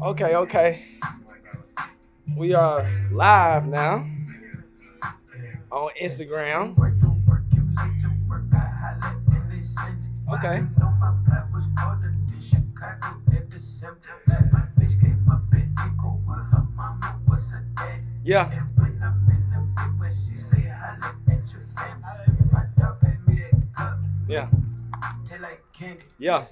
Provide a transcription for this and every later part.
Okay. We are live now on Instagram. Okay. Yeah. Yeah. Yeah.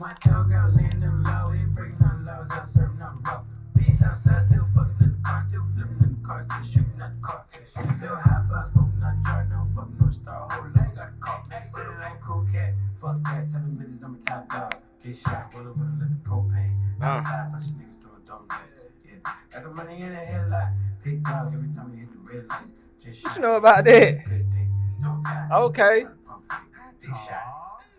What you know about that? Okay.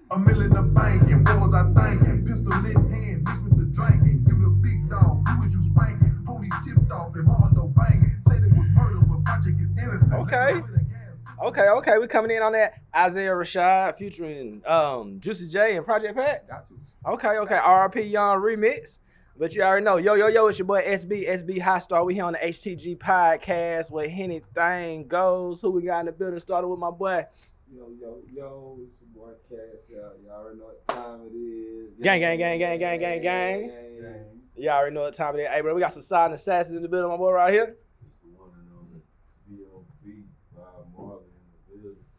A million the banking, what was I thinking? Pistol in hand, mixed with the drinking. You the big dog, who is you spanking? Police tipped off and mama go banging. Said it was murder, but project is innocent. Okay. We coming in on that Isaiah Rashad featuring Juicy J and Project Pat. Got to. Okay. RP Young remix. But you already know. Yo, it's your boy SB High Star. We here on the HTG podcast where anything goes. Who we got in the building? Started with my boy. Yo, it's your boy Cass out. Y'all already know what time it is. Gang. Y'all already know what time it is. Hey, bro, we got some silent assassins in the building, my boy, right here.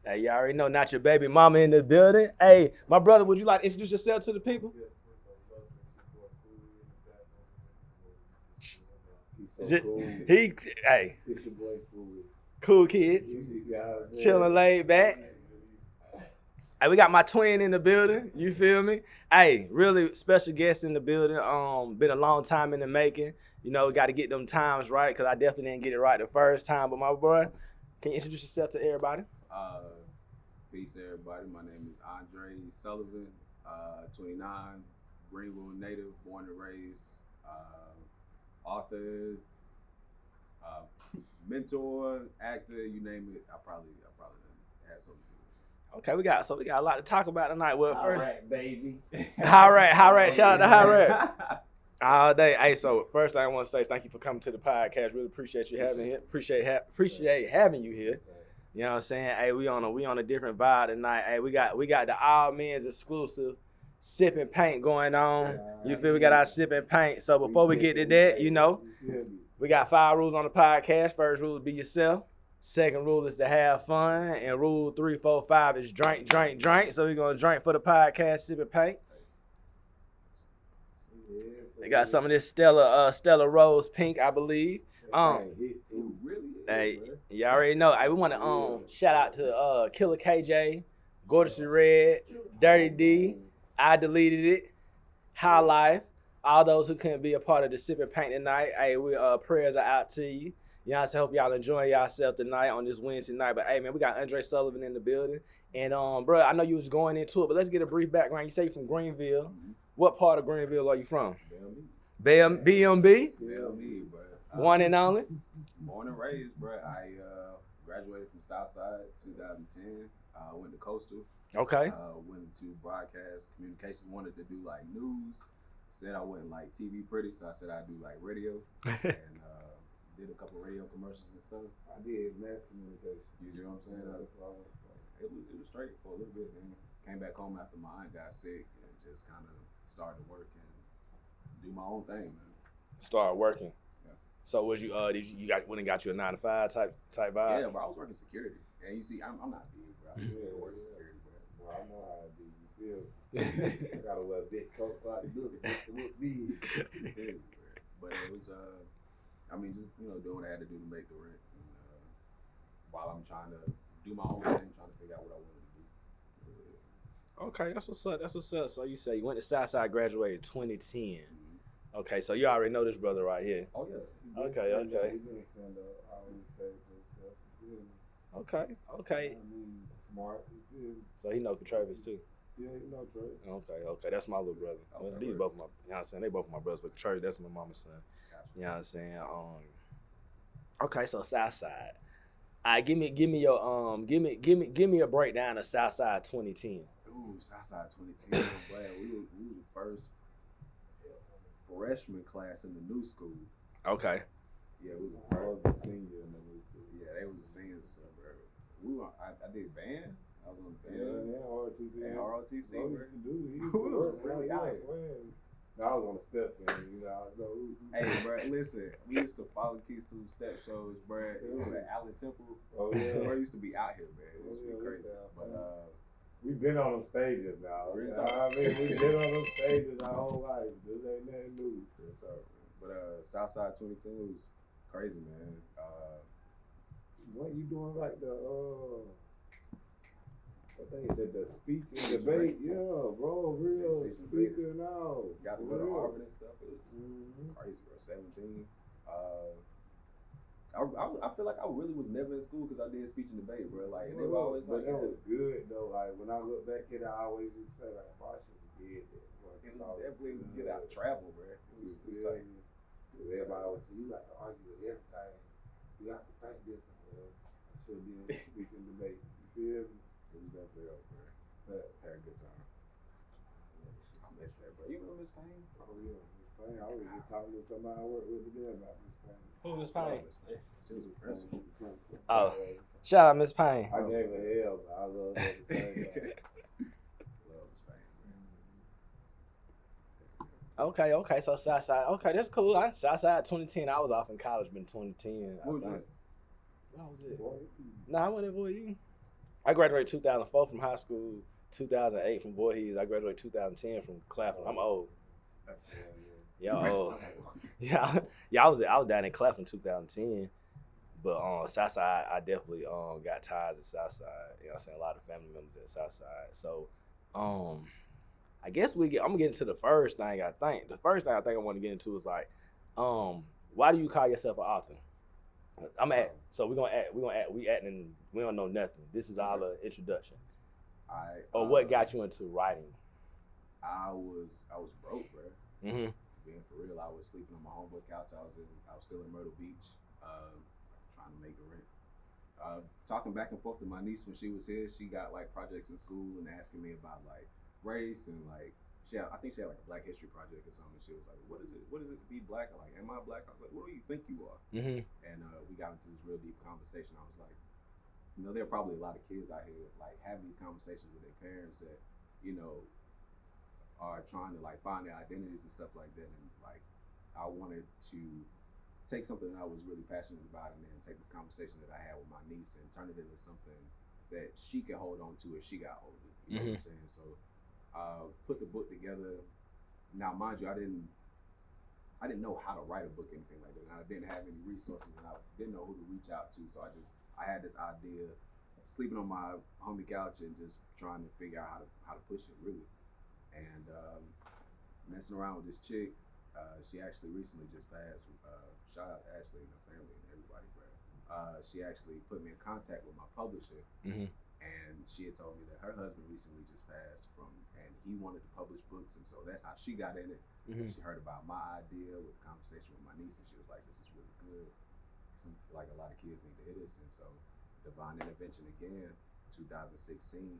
Hey, y'all already know, not your baby mama in the building. Hey, my brother, would you like to introduce yourself to the people? He's so cool. It's your boy Food. Cool kids. Chilling laid back. Hey, we got my twin in the building. You feel me? Hey, really special guest in the building. Been a long time in the making. You know, got to get them times right because I definitely didn't get it right the first time. But my boy, can you introduce yourself to everybody? Peace, everybody. My name is Andre Sullivan, 29, Greenville native, born and raised, author, mentor, actor, you name it. I probably had something to do. Okay, we got a lot to talk about tonight. Well, first, Alright, baby. Alright. Shout out to Alright. All day. Hey, so first I want to say thank you for coming to the podcast. Really appreciate you having here. Appreciate having you here. You know what I'm saying? Hey, we on a different vibe tonight. Hey, we got the All Men's exclusive sipping paint going on. You feel we got our sipping paint. So before we get to that, you know, we got 5 rules on the podcast. First rule is be yourself. Second rule is to have fun. And rule 3, 4, 5 is drink. So we're gonna drink for the podcast, sipping paint. They got some of this Stella Rose pink, I believe. Hey, you already know. Hey, we want to shout out to Killer KJ, Gorgeously Red, Dirty D, I Deleted It, High Life, all those who couldn't be a part of the sipping paint tonight. Hey, we prayers are out to you. You know, I hope y'all enjoying yourself tonight on this Wednesday night. But hey, man, we got Andre Sullivan in the building, and bro, I know you was going into it, but let's get a brief background. You say you're from Greenville. Mm-hmm. What part of Greenville are you from? BMB? BMB, bro. One and only. Born and raised, bro. I graduated from Southside 2010. Went to Coastal. Okay. Went to broadcast communications. Wanted to do like news. Said I wouldn't like TV pretty, so I said I'd do like radio. And did a couple radio commercials and stuff. I did mass communication. You know what I'm saying? Yeah, that's what I went for. It was straight for a little bit. Then came back home after my aunt got sick and just kind of started to work and do my own thing, man. Started working. So was you went and got you a 9 to 5 type vibe? Yeah, bro. I was working security, and you see, I'm not big, bro. I just working security, bro. Well, I know how to do. You feel me? I gotta wear big coats out the building to look big. But it was, just doing what I had to do to make the rent, and, while I'm trying to do my own thing, trying to figure out what I wanted to do. Okay, that's what's up. So you say you went to Southside, graduated 2010. Okay, so you already know this brother right here. Oh yeah. Okay. Okay. I mean, smart. So he know Travis too. Yeah, you know Trey. Okay. That's my little brother. Okay, These both my, you know what I'm saying? They both my brothers, but Travis, that's my mama's son. Gotcha. You know what I'm saying? Okay, so Southside. Give me your give me a breakdown of Southside 2010. Ooh, Southside 2010. Boy, we were the first freshman class in the new school. Okay. Yeah, we was I was the senior in the new school. Yeah, they was the seniors and stuff, bro. I did band. I was on the band. Yeah, ROTC. And ROTC, Bro, bro. used to do it. He used We to was work really out here. playing. No, I was on the step team, you know. Hey, bro, listen. We used to follow Keys to step shows, bro. It was at Allen Temple. Oh, yeah. Bro, used to be out here, man. It used to be crazy. But we've been on them stages now. Real You talk. know what I mean, we've been on them stages our whole life. This ain't nothing new. real talk, man. But Southside 2010 was crazy, man. What you doing like the speech and debate? Yeah, bro, real speaker now. Got to go to Harvard and stuff. It was crazy, bro. 17. I feel like I really was never in school because I did speech and debate, bro. Like, and they were always but like, that was good though. Like when I look back at it, I always used to say like, I should have did that. it was definitely get out of travel, bro. It was tight. Everybody always say you got to argue with everything. You got to think different, bro. I should be in speech and debate. You feel me? It was definitely up, bro. Had a good time. I missed that, bro. You remember Miss Payne? Oh yeah, Miss Payne. I was just talking to somebody I worked with today about Miss Payne. Who Miss Payne? She was a principal. Oh, shout out Miss Payne. I gave her hell, but I love her at the same time. Love Miss Payne, Okay. So Southside. Okay, that's cool. Southside 2010. I was off in college in 2010. What was I think. it? What was it? Boy, Nah, I went at Voorhees. I graduated 2004 from high school. 2008 from Voorhees. I graduated 2010 from Claflin. I'm old. Y'all old. Yeah, I was down in Claflin 2010, but Southside, I definitely got ties at Southside. You know what I'm saying? A lot of family members at Southside. So, I guess I'm gonna get into the first thing. The first thing I think I want to get into is like, why do you call yourself an author? We acting, we don't know nothing. This is all an introduction. What got you into writing? I was broke, bro. Mm-hmm. Being for real, I was sleeping on my homeboy couch. I was still in Myrtle Beach, trying to make a rent. Talking back and forth to my niece when she was here, she got like projects in school and asking me about like race and like I think she had like a Black History project or something. She was like, "What is it? What is it to be black?" I'm like, "Am I black?" I was like, "What do you think you are?" Mm-hmm. And we got into this real deep conversation. I was like, you know, there are probably a lot of kids out here like having these conversations with their parents that, you know, are trying to like find their identities and stuff like that. And like, I wanted to take something that I was really passionate about and then take this conversation that I had with my niece and turn it into something that she could hold on to as she got older. You know what I'm saying? So, put the book together. Now, mind you, I didn't know how to write a book, anything like that. And I didn't have any resources, and I didn't know who to reach out to. So I had this idea, sleeping on my homie couch and just trying to figure out how to push it, really. And messing around with this chick, she actually recently just passed. Shout out to Ashley and her family and everybody, bro. She actually put me in contact with my publisher, and she had told me that her husband recently just passed and he wanted to publish books, and so that's how she got in it. She heard about my idea with the conversation with my niece, and she was like, "This is really good. Like a lot of kids need to hear this." And so, Divine Intervention again, 2016.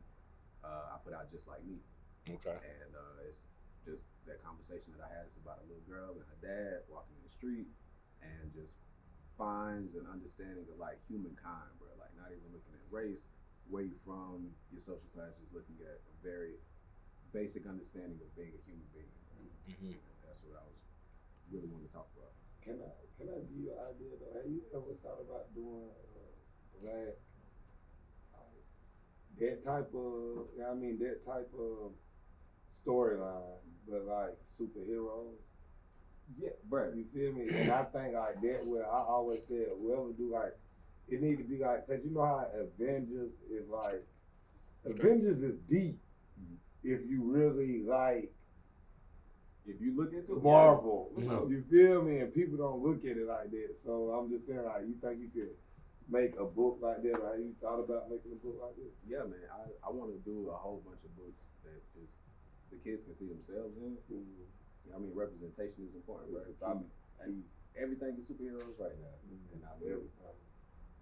I put out Just Like Me. Okay. And it's just that conversation that I had. It's about a little girl and her dad walking in the street and just finds an understanding of like humankind, bro. Like not even looking at race, where you from, your social class, just looking at a very basic understanding of being a human being. And that's what I was really wanting to talk about. Can I give you an idea though? Have you ever thought about doing that type of, that type of storyline, but like superheroes? Yeah, bro. You feel me? And I think like that where I always said whoever do like, it need to be like, cause you know how Avengers is deep. If you really like, if you look into Marvel, you you feel me? And people don't look at it like that. So I'm just saying, like, you think you could make a book like that? Or have you thought about making a book like that? Yeah, man. I want to do a whole bunch of books that just the kids can see themselves in. I mean, representation is important, right? So everything is superheroes right now, and I mean,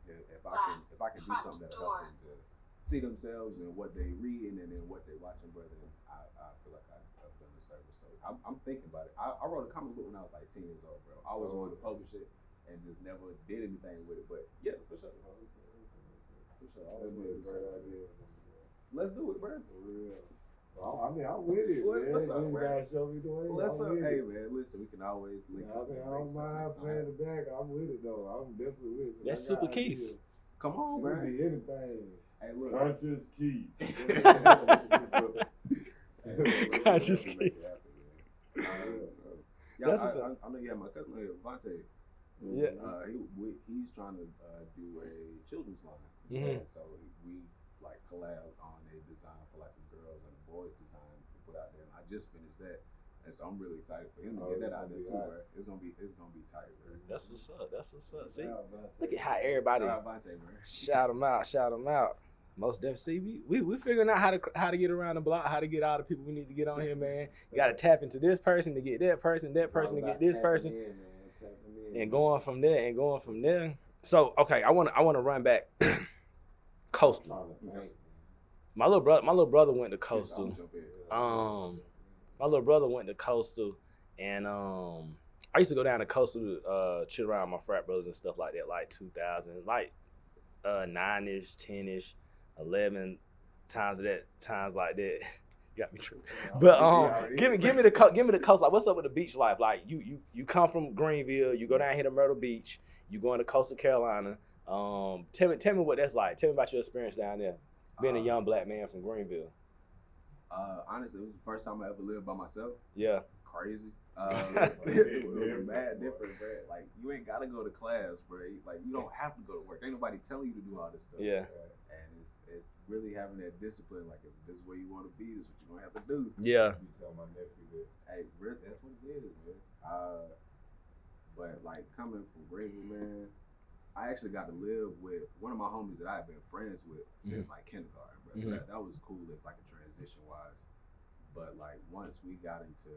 if I can do something that helps them to see themselves in what they read and then what they watching, brother, I feel like I've done a service. So I'm thinking about it. I wrote a comic book when I was like 10 years old, bro. I always wanted to publish it and just never did anything with it. But yeah, for sure. For sure. That'd be a great idea. Let's do it, bro. For real. I mean, I'm with it, man. What's up, You bro? gotta show me the way. Let's I'm with hey, it. man, listen, we can always link I mean, I don't mind playing the back. I'm with it, though. I'm definitely with it. That's I got super keys. ideas. Come on, It could man. be anything. Hey, look. Conscious keys. Conscious keys. Yeah, That's what's up. I know you have my cousin here, Vontae. Yeah. He's trying to do a children's line. Mhm. So we like collabed on a design for like the girls and the boys design to put out there. And I just finished that. And so I'm really excited for him to get that out there too, bro. It's gonna be tight, bro. That's what's up. That's what's up. See, Shout out look at Vontae. how everybody Shout out Vontae, bro. shout them out. Shout them out. Most definitely. See, we figuring out how to get around the block, how to get all the people we need to get on here, man. You got to tap into this person to get that person to get this person, and going from there. So okay, I want to run back. Coastal. My little brother went to Coastal. My little brother went to Coastal, and I used to go down to Coastal to chill around with my frat brothers and stuff like that, like 2000, like 9-ish, 10-ish, 11 times like that. You got me true. But give me the coast. Like, what's up with the beach life? Like, you come from Greenville, you go down here to Myrtle Beach, you going to Coastal Carolina. Tell me what that's like. Tell me about your experience down there, being a young black man from Greenville. Honestly, it was the first time I ever lived by myself. Yeah. Crazy. It was mad different, bro. Like, you ain't gotta go to class, bro. Like, you don't have to go to work. Ain't nobody telling you to do all this stuff. Yeah. And it's really having that discipline. Like, if this is where you want to be, this is what you're gonna have to do. Yeah. You tell my nephew that. Hey, really, that's what it is, man. But like coming from Greenville, man, I actually got to live with one of my homies that I've been friends with since like kindergarten, bro. So that was cool as like a transition wise. But like once we got into,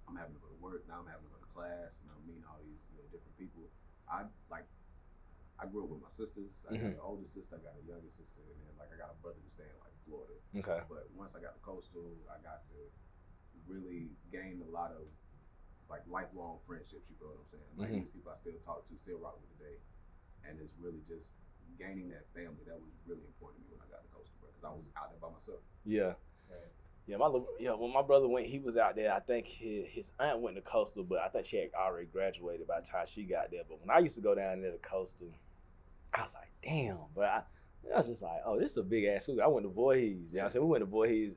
I'm having to go to work, now I'm having to go to class, and I'm meeting all these different people. I grew up with my sisters. I got an older sister, I got a younger sister, and then like I got a brother who stayed in like Florida. Okay. But once I got to Coastal, I got to really gain a lot of like lifelong friendships. You know what I'm saying? Like these people I still talk to, still rock with today, and it's really just gaining that family that was really important to me when I got to Coastal, bro. Because I was out there by myself. Yeah. Yeah, when my brother went, he was out there. I think his aunt went to Coastal, but I think she had already graduated by the time she got there. But when I used to go down there to Coastal, I was like, damn. But I was just like, oh, this is a big ass school. I went to Voorhees. You know what I'm saying? We went to Voorhees,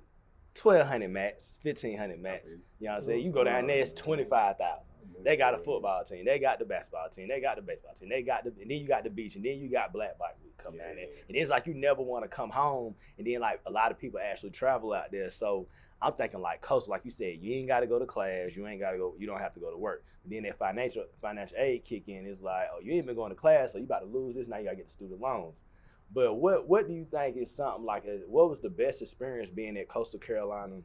1,200 max, 1,500 max. You know what I'm saying? You go down there, it's 25,000. They got a football team. They got the basketball team. They got the baseball team. And then you got the beach, and then you got Black Bike Week come down there. And it's like you never want to come home. And then like a lot of people actually travel out there. So I'm thinking like Coastal, like you said, you ain't got to go to class. You don't have to go to work. But then that financial aid kick in. It's like, oh, you ain't been going to class, so you about to lose this. Now you got to get the student loans. But what do you think is something like what was the best experience being at Coastal Carolina?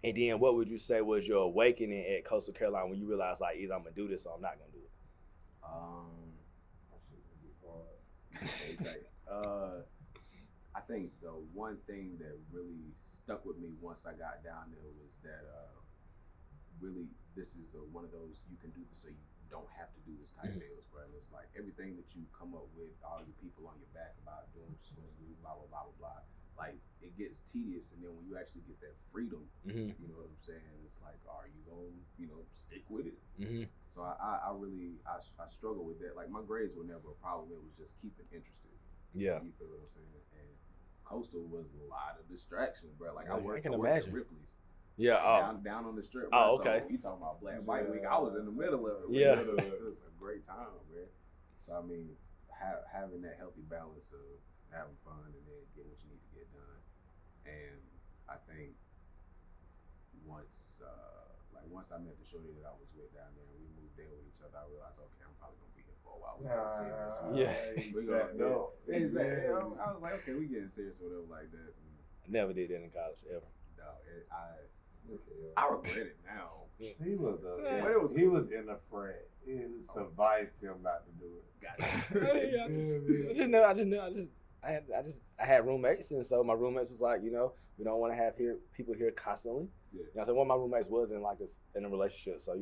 And then what would you say was your awakening at Coastal Carolina when you realized like either I'm gonna do this or I'm not gonna do it? I think the one thing that really stuck with me once I got down there was that really this is one of those you can do this so you don't have to do this type deals, bro. And it's like everything that you come up with, all your people on your back about doing what you're supposed to do, blah blah blah blah blah. Like it gets tedious, and then when you actually get that freedom, you know what I'm saying? It's like, are you gonna, stick with it? So I really struggle with that. Like my grades were never a problem. It was just keeping interested. Yeah. You feel what I'm saying? And Coastal was a lot of distraction, bro. Like I worked at Ripley's. Yeah. Down on the strip. Oh, bro. okay. So you talking about Black Bike Week? I was in the middle of it. Yeah. It was a great time, man. So I mean, having that healthy balance of having fun and then get what you need to get done. And I think once I met the shorty that I was with down there and we moved there with each other, I realized, okay, I'm probably gonna be here for a while. We're getting serious. I was like, okay, we getting serious or whatever like that. And I never did that in college ever. no, I regret it now. He was he was in a fret. It sufficed him not to do it. I just I had roommates, and so my roommates was like, we don't want to have people here constantly. Yeah. You know, so one of my roommates was in a relationship, so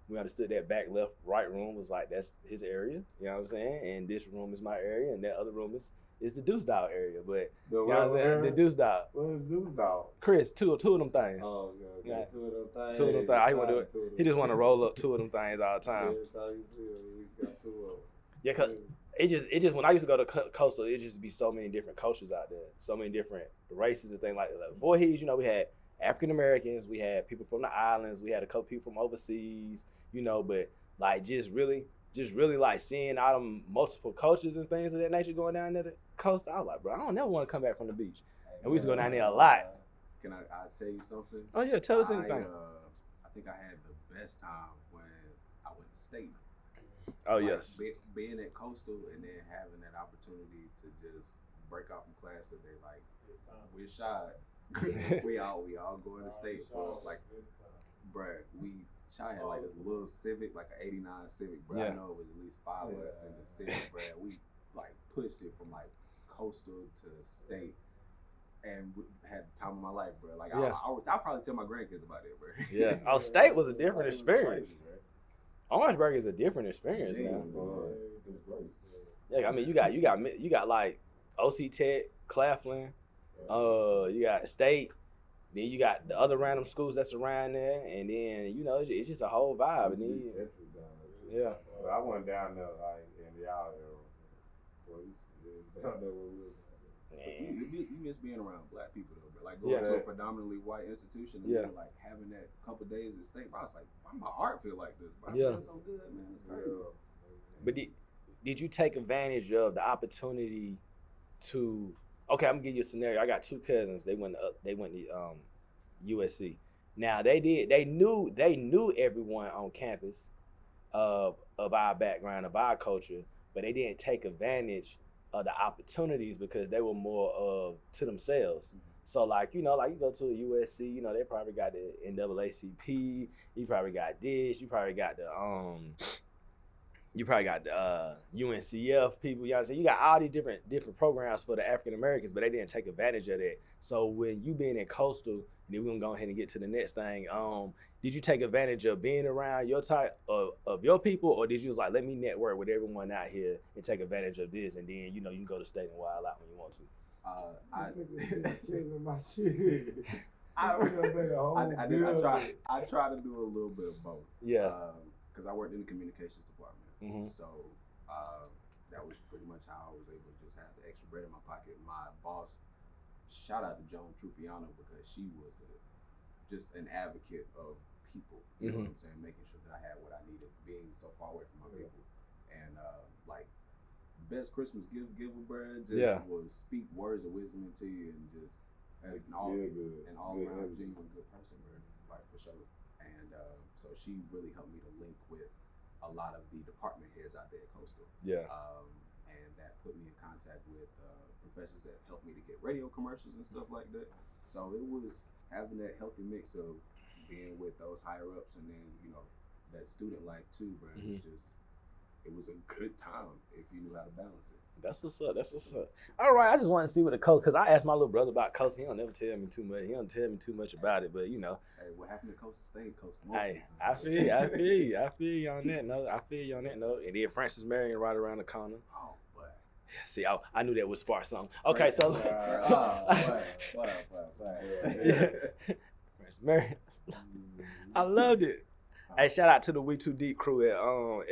we understood that back left right room was like that's his area. You know what I'm saying? And this room is my area, and that other room is the deuce dog area. But The you know what I'm saying? The deuce dog. What is deuce dog? Chris, two of them things. Oh, okay. Yeah. Two of them things. Two of them things. He want to do it. He just want to roll up two of them things all the time. Yeah, that's how you see it. At least got two of them. Yeah, cause it just when I used to go to Coastal, it just be so many different cultures out there, so many different races and things like that. Like Voorhees, we had African Americans, we had people from the islands, we had a couple people from overseas, but like just really like seeing all them multiple cultures and things of that nature going down there to the coast. I was like, bro, I don't never want to come back from the beach. And we used to go down there a lot. Can I tell you something? Oh yeah, tell us anything. I think I had the best time when I went to state. Oh like, yes. Being at Coastal and then having that opportunity to just break off from class today, like we're shy. we all going to state for like, bruh, Shy had like this little Civic, like an '89 Civic, bruh. Yeah. I know it was at least 5 of us in the Civic, bruh. We like pushed it from like Coastal to state. And we had the time of my life, bro. Like yeah. I'll probably tell my grandkids about it, bro. Yeah. Oh, state was a different experience. Orangeburg is a different experience now. Yeah, I mean you got like OC Tech, Claflin, you got State, then you got the other random schools that's around there, and then it's just a whole vibe. And then yeah. Well, I went down there like in y'all era. Down there where we was. You miss being around black people though, bro. Like going to a predominantly white institution and then like having that couple days at state, bro. I was like, why my heart feel like this? Bro? I feel so good, man. It's crazy. But did you take advantage of the opportunity to? Okay, I'm gonna give you a scenario. I got 2 cousins. They went to USC. Now they knew everyone on campus of our background, of our culture, but they didn't take advantage of the opportunities because they were more to themselves. Mm-hmm. So like you go to a USC, they probably got the NAACP, you probably got this, you probably got the UNCF people, so you got all these different programs for the African Americans, but they didn't take advantage of that. So when you being in Coastal, then we're gonna go ahead and get to the next thing. Did you take advantage of being around your type of your people, or did you was like, let me network with everyone out here and take advantage of this, and then you can go to state and wild out when you want to? I try to do a little bit of both. Yeah. Because I worked in the communications department, mm-hmm. so that was pretty much how I was able to just have the extra bread in my pocket. My boss, shout out to Joan Trupiano, because she was just an advocate of people. You know what I'm saying? Making sure that I had what I needed, being so far away from my people. And like, best Christmas giver, bro, just will speak words of wisdom into you, and just an all around genuine good person, bro, like for sure. And so she really helped me to link with a lot of the department heads out there at Coastal. Yeah. And that put me in contact with professors that helped me to get radio commercials and stuff like that. So it was having that healthy mix of being with those higher ups, and then that student life too, bro. It was a good time if you knew how to balance it. That's what's up. All right, I just want to see what the coast, because I asked my little brother about Coastal. He don't never tell me too much. He don't tell me too much about it, but Hey, what happened to Coastal State? Hey, I feel you on that note. And then Francis Marion right around the corner. Oh, boy. See, I knew that would spark something. Okay, so. Francis Marion. I loved it. Hey, shout out to the We Too Deep crew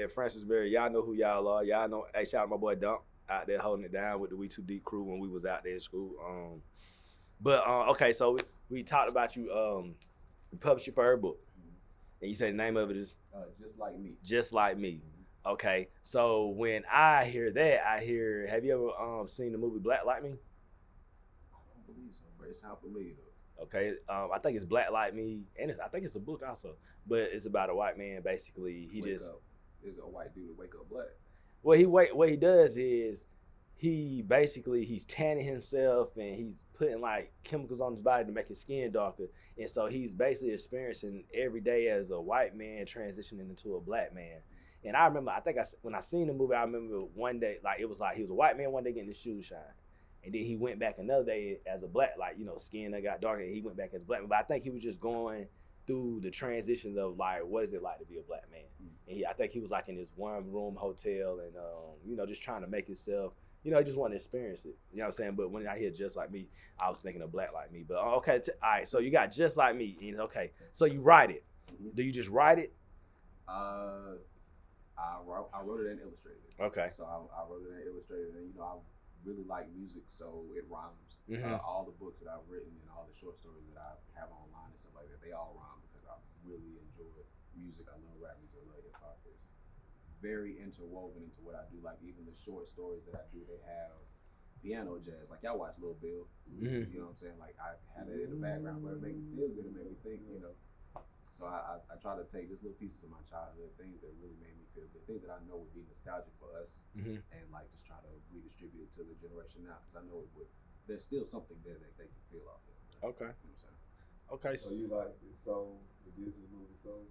at Francis Berry. Y'all know who y'all are. Y'all know. Hey, shout out my boy Dump out there holding it down with the We Too Deep crew when we was out there in school. Okay, so we talked about you. You published your first book, and you said the name of it is Just Like Me. Just Like Me. Okay, so when I hear that, have you ever seen the movie Black Like Me? I don't believe so, but it sounds familiar though. Okay, I think it's Black Like Me, and I think it's a book also, but it's about a white man. Basically, Is a white dude to wake up black. Well, what he does is he's tanning himself, and he's putting like chemicals on his body to make his skin darker, and so he's basically experiencing every day as a white man transitioning into a black man. And I remember, when I seen the movie, I remember one day, like it was like he was a white man one day getting his shoes shined. And then he went back another day as a black, like, you know, skin that got darker. He went back as black. But I think he was just going through the transitions of like, what is it like to be a black man? And I think he was like in this one room hotel and, you know, just trying to make himself, you know, he just wanted to experience it. You know what I'm saying? But when I hear Just Like Me, I was thinking of Black Like Me. But okay, all right, so you got Just Like Me. And, okay, so you write it. Do you just write it? I wrote it and illustrated it. Okay. So I wrote it and illustrated it, and you know, I really like music, so it rhymes. Mm-hmm. All the books that I've written and all the short stories that I have online and stuff like that, they all rhyme because I really enjoy music. I love rap music, I love hip hop. It's very interwoven into what I do. Like even the short stories that I do, they have piano jazz. Like y'all watch Lil Bill, Mm-hmm. you know what I'm saying? Like I had it in the background where it made me feel good, it made me think, you know. So I try to take just little pieces of my childhood, things that really made me feel good, things that I know would be nostalgic for us, Mm-hmm. and like just try to redistribute it to the generation now, because I know it would. There's still something there that they can feel off of. Okay. You know what I'm saying? Okay. So you like the Soul, the Disney movie Soul?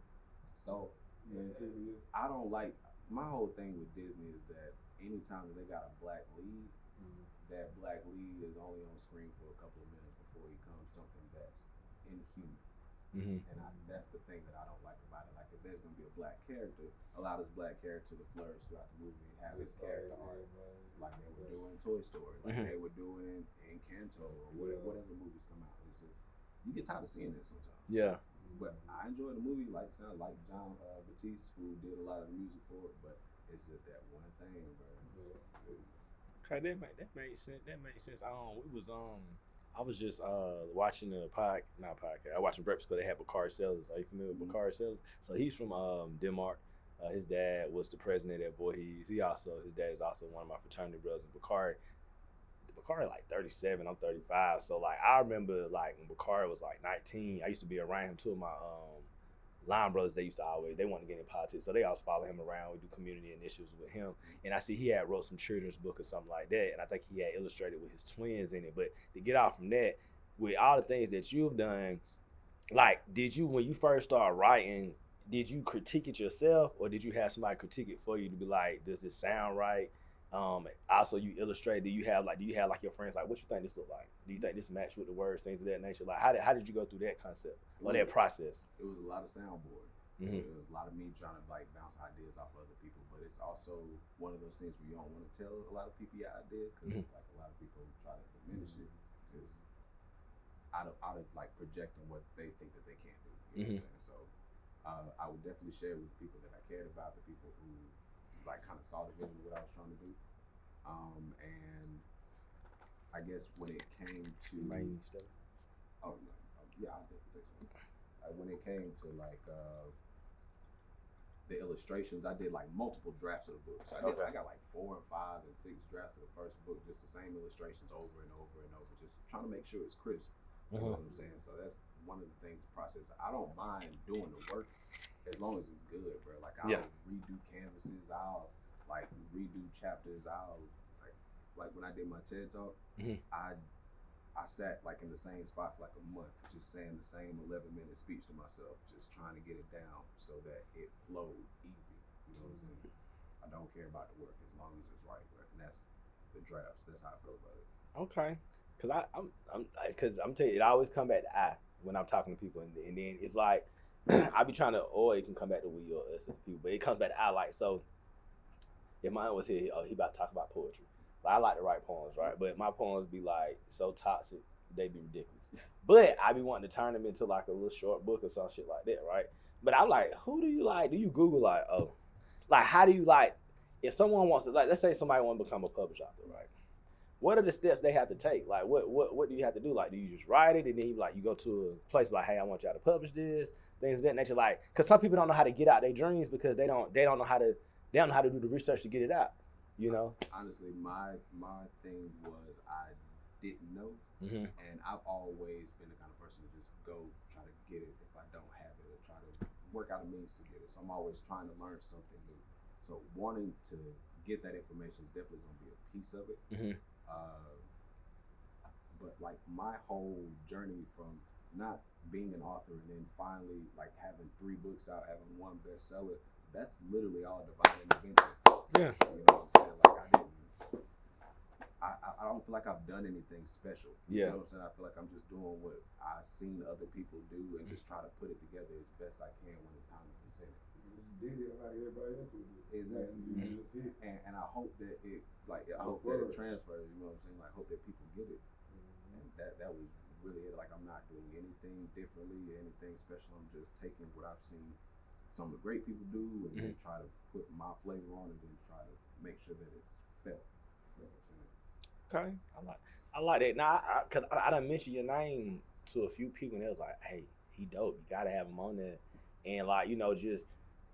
So You ain't seen it yet? I don't like, my whole thing with Disney is that anytime that they got a black lead, that black lead is only on screen for a couple of minutes before he becomes something that's inhuman. Mm-hmm. And that's the thing that I don't like about it. Like if there's gonna be a black character, allow this black character to flourish throughout the movie and have his character arc, like they were doing Toy Story, like Mm-hmm. they were doing Encanto, or whatever movies come out. It's just you get tired of seeing that sometimes. Yeah. But I enjoy the movie. Like sound like John Batiste, who did a lot of the music for it. But it's just that one thing, bro. Okay, that made sense. That made sense. I was just watching the not podcast. I watching Breakfast Club. They had Bakari Sellers. Are you familiar with Bakari Sellers? So he's from Denmark. His dad was the president at Voorhees. His dad is also one of my fraternity brothers. Bakari like 37. I'm 35. So like I remember like when Bakari was like 19. I used to be around him. Two of my line brothers, they wanted to get in politics, so they always follow him around. We do community initiatives with him, and I see he had wrote some children's book or something like that, and I think he had illustrated with his twins in it. But to get off from that, with all the things that you've done, like did you, when you first started writing, did you critique it yourself, or did you have somebody critique it for you to be like, does this sound right? Also you illustrate, do you have like your friends like, what you think this look like? Do you think this match with the words, things of that nature? Like how did you go through that concept or that process? It was a lot of soundboard. Mm-hmm. It was a lot of me trying to like bounce ideas off other people, but it's also one of those things where you don't want to tell a lot of people your idea, because like a lot of people try to diminish it just out of like projecting what they think that they can't do. You know what I'm saying? So I would definitely share with the people that I cared about, the people who like kind of saw the vision of what I was trying to do. And I guess when it came to Main stuff. Oh no, yeah, I definitely think so. When it came to like the illustrations, I did like multiple drafts of the book. So I got like 4 and 5 and 6 drafts of the first book, just the same illustrations over and over and over, just trying to make sure it's crisp. You know what I'm saying? So that's one of the things, the process. I don't mind doing the work as long as it's good, bro. Like I'll redo canvases, I'll like redo chapters, I'll like when I did my TED Talk, I sat like in the same spot for like a month, just saying the same 11-minute speech to myself, just trying to get it down so that it flowed easy. You know what I'm saying? I don't care about the work as long as it's right, bro. And that's the drafts. That's how I feel about it. Okay. Cause I'm telling you, it always come back to I when I'm talking to people, and then it's like I be trying to, or it can come back to we or us as people, but it comes back to I. Like, so if mine was here, he about to talk about poetry. Like, I like to write poems, right? But my poems be like so toxic, they be ridiculous. But I be wanting to turn them into like a little short book or some shit like that, right? But I'm like, who do you like? Do you Google like, oh, like how do you like, if someone wants to, like, let's say somebody want to become a published author, right? What are the steps they have to take? Like, what do you have to do? Like, do you just write it and then you go to a place like, hey, I want y'all to publish this, things of that nature? Like, because some people don't know how to get out their dreams because they don't know how to do the research to get it out. You know? Honestly, my thing was I didn't know, and I've always been the kind of person to just go try to get it if I don't have it, or try to work out a means to get it. So I'm always trying to learn something new. So wanting to get that information is definitely going to be a piece of it. But like my whole journey from not being an author and then finally like having 3 books out, having 1 bestseller, that's literally all divine intervention. Yeah. You know what I'm saying? Like I don't feel like I've done anything special. You know what I'm saying? I feel like I'm just doing what I've seen other people do and just try to put it together as best I can when it's time to present it. Just did it like everybody else would do. Exactly. You just hit. And I hope that it hope that it transfers. You know what I'm saying? Like, hope that people get it. And that was really it. Like, I'm not doing anything differently, anything special. I'm just taking what I've seen some of the great people do and then try to put my flavor on it and try to make sure that it's felt. You know what I'm saying? Okay, I like that. Now, cause I done mentioned your name to a few people, and they was like, "Hey, he dope. You gotta have him on there." And like, you know, just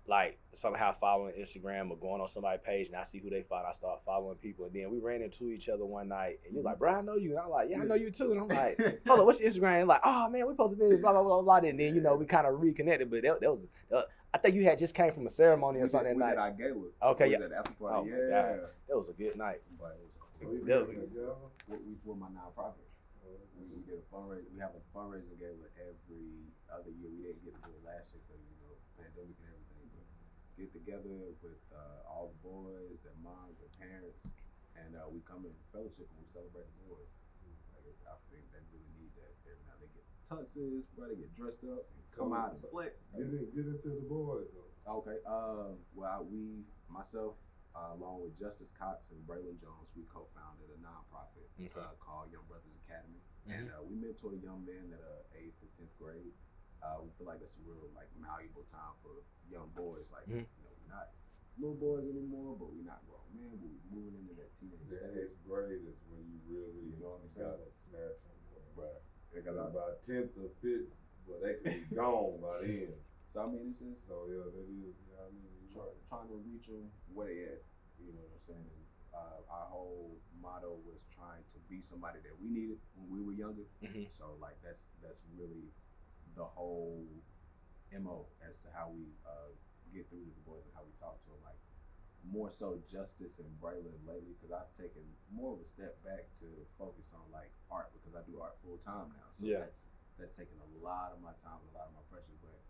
like somehow following Instagram or going on somebody's page, and I see who they follow. I start following people, and then we ran into each other one night, and you was like, "Bro, I know you." And I'm like, "Yeah, I know you too." And I'm like, "Hold on, what's your Instagram?" And like, "Oh man, we supposed to be blah blah blah blah." And then you know we kind of reconnected, but that was. I think you had just came from a ceremony or something that night. Okay, yeah. At after Oh party. my God, that was a good night. That was a good. With my nonprofit. We did a fundraiser. We have a fundraising gala every other year. We didn't get to do it last year because pandemic and everything. But get together with all the boys, their moms, their parents, and we come in fellowship and we celebrate the boys. I think they really need that. Now they get tuxes, bro. They get dressed up and come out and flex. Get into the boys though. Okay. Myself, along with Justice Cox and Braylon Jones, we co-founded a nonprofit called Young Brothers Academy, and we mentor young men that are 8th to 10th grade. We feel like that's a real malleable time for young boys. Like you know, we're not little boys anymore, but we're not grown men. We're moving into that teenage stage. 8th grade is when you really gotta snatch them, right? Because about 10th or 5th, well, they can be gone by then. So I mean, it's just that is. I mean, trying to reach them where they at. You know what I'm saying? And, our whole motto was trying to be somebody that we needed when we were younger. So like that's really the whole MO as to how we get through to the boys and how we talk to them. Like more so Justice and Braylon lately, because I've taken more of a step back to focus on like art because I do art full time now. So that's taken a lot of my time and a lot of my pressure. But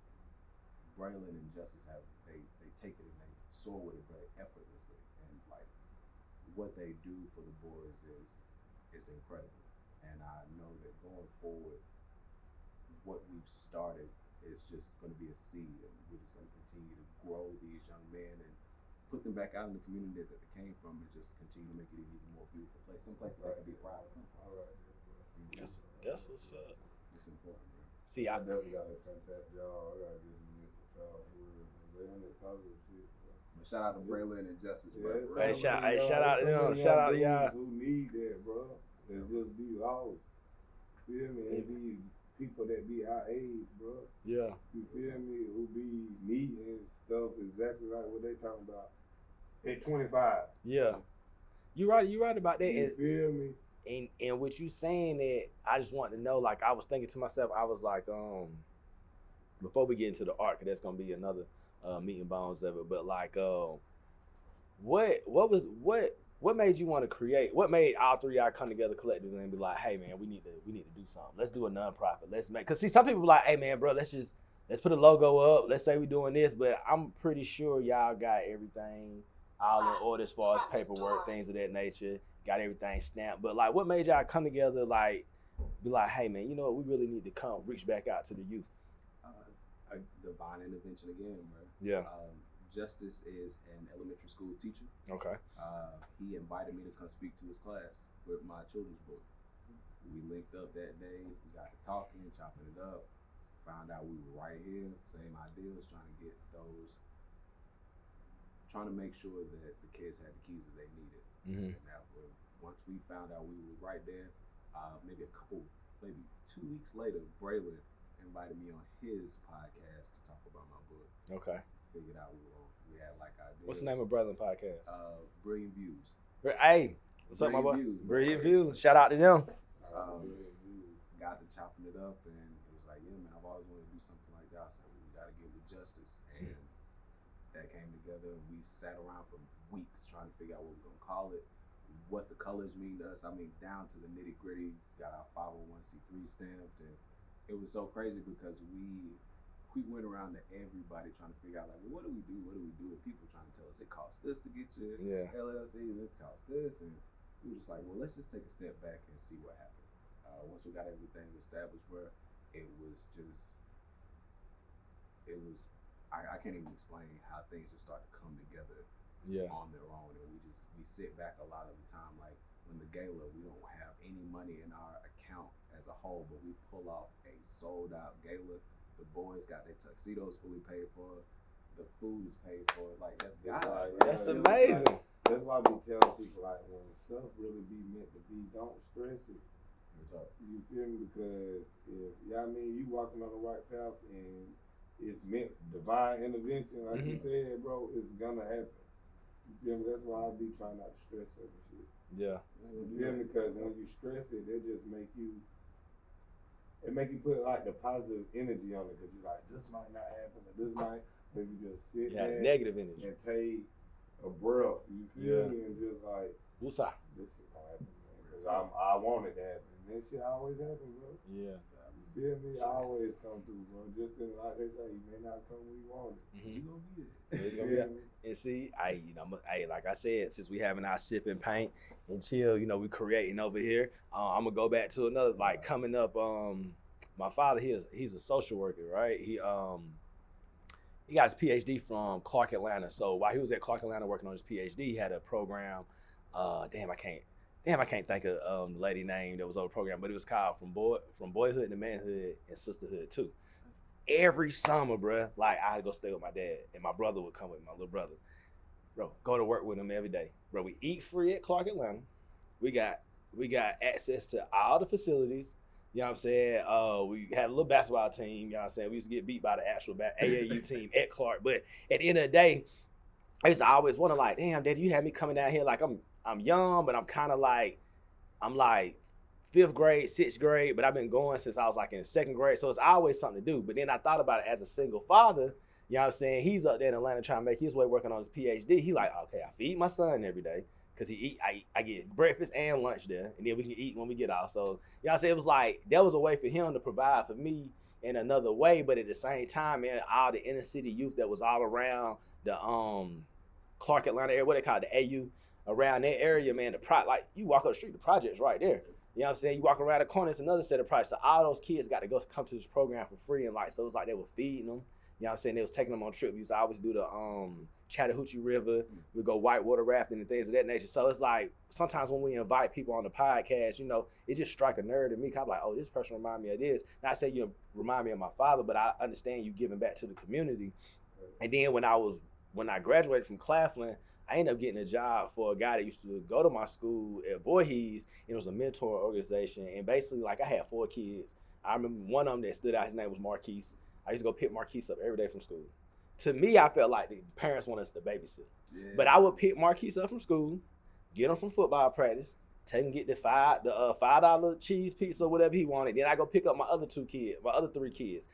Braylon and Justice they take it and they soar with it very effortlessly, and like what they do for the boys is incredible. And I know that going forward, what we've started is just going to be a seed, and we're just going to continue to grow these young men and put them back out in the community that they came from, and just continue to make it an even more beautiful place. Some places they can be proud of. All right, That's what's up. It's important, bro. See, I definitely got a fantastic job. I gotta give them this job for real. They on that positive shit. But shout out to Braylon and Justice, bro. Hey, shout out to y'all who need that, bro. And just be lost. Feel me? And be people that be our age, bro. Yeah. You feel me? Who be needing stuff exactly like what they talking about at 25. Yeah. You right about that. You feel me? And what you saying that, I just want to know, like, I was thinking to myself, I was like, before we get into the art, because that's going to be another meat and bones of it, but like, what made you want to create, what made all three of y'all come together collectively and be like, hey man, we need to do something. Let's do a nonprofit. Let's make, because see, some people be like, hey man, bro, let's put a logo up. Let's say we're doing this, but I'm pretty sure y'all got everything all in order as far as paperwork, things of that nature. Got everything stamped, but like, what made y'all come together? Like, be like, hey man, you know what? We really need to reach back out to the youth. A divine intervention again, bro. Yeah. Justice is an elementary school teacher. Okay. He invited me to come speak to his class with my children's book. We linked up that day. We got to talking, chopping it up. Found out we were right here. Same ideas, trying to make sure that the kids had the keys that they needed. And that once we found out we were right there, maybe 2 weeks later, Braylon invited me on his podcast to talk about my book. Okay. Figured out we had like ideas. What's the name of Braylon podcast? Brilliant Views. Hey, what's up, my boy? Brilliant Views. Shout out to them. Got to chopping it up, and it was like, yeah, man, I've always wanted to do something like that. So we got to get with Justice, and that came together, and we sat around for weeks trying to figure out what we're gonna call it, what the colors mean to us. I mean, down to the nitty gritty. Got our 501c3 stamped, and it was so crazy because we went around to everybody trying to figure out, like, well, what do we do? And people trying to tell us it costs this to get your LLC, it costs this, and we were just like, well, let's just take a step back and see what happened. Once we got everything established, where it was I can't even explain how things just started to come together on their own, and we sit back a lot of the time, like when the gala, we don't have any money in our account as a whole, but we pull off a sold out gala. The boys got their tuxedos fully paid for, the food is paid for, like that's God. That's amazing. That's why we tell people, like, when stuff really be meant to be, don't stress it. You feel me? Because if, you walking on the right path and it's meant divine intervention, like you said, bro, it's gonna happen. You feel me? That's why I be trying not to stress certain shit. Yeah. You feel me? Because when you stress it, they just make you put like the positive energy on it. Because you're like, this might not happen, or this might. If you just sit there, negative energy, and take a breath. You feel me? And just like, woosah. This shit gonna happen, man. Because I want it to happen. And this shit always happen, bro. Yeah. You feel me? I always come through, bro. Just like they say, you may not come when you want it. Mm-hmm. You gonna be there. It's gonna be. And see, like I said, since we having our sip and paint and chill, we creating over here. I'm gonna go back to another, like coming up. My father, he's a social worker, right? He got his PhD from Clark, Atlanta. So while he was at Clark, Atlanta working on his PhD, he had a program. I can't think of the lady name that was on the program, but it was called From Boyhood to Manhood and Sisterhood too. Every summer, bro, like I had to go stay with my dad, and my brother would come with my little brother. Bro, go to work with him every day. Bro, we eat free at Clark, Atlanta. We got access to all the facilities. You know what I'm saying? We had a little basketball team. You know what I'm saying? We used to get beat by the actual AAU team at Clark. But at the end of the day, I used to always wonder, like, damn, Dad, you had me coming down here like I'm young, but I'm kind of like, I'm like 5th grade, 6th grade, but I've been going since I was like in 2nd grade. So it's always something to do. But then I thought about it as a single father. You know what I'm saying? He's up there in Atlanta trying to make his way working on his PhD. He like, okay, I feed my son every day. Cause I get breakfast and lunch there, and then we can eat when we get out. So, you know what I'm saying? It was like, that was a way for him to provide for me in another way, but at the same time, man, all the inner city youth that was all around the Clark, Atlanta area, what they call it, the AU, around that area, man, like you walk up the street, the project's right there. You know what I'm saying? You walk around the corner, it's another set of projects. So all those kids got to come to this program for free, and like, so it was like they were feeding them. You know what I'm saying? They was taking them on trips. We used to always do the Chattahoochee River. We go whitewater rafting and things of that nature. So it's like, sometimes when we invite people on the podcast, it just strike a nerve in me. I'm like, oh, this person remind me of this. Not say you remind me of my father, but I understand you giving back to the community. And then when I graduated from Claflin, I ended up getting a job for a guy that used to go to my school at Voorhees. It was a mentor organization. And basically, like, I had 4 kids. I remember one of them that stood out. His name was Marquise. I used to go pick Marquise up every day from school. To me, I felt like the parents wanted us to babysit. Yeah. But I would pick Marquise up from school, get him from football practice, take him get the $5 cheese pizza or whatever he wanted. Then I go pick up my other 3 kids. My other 3 kids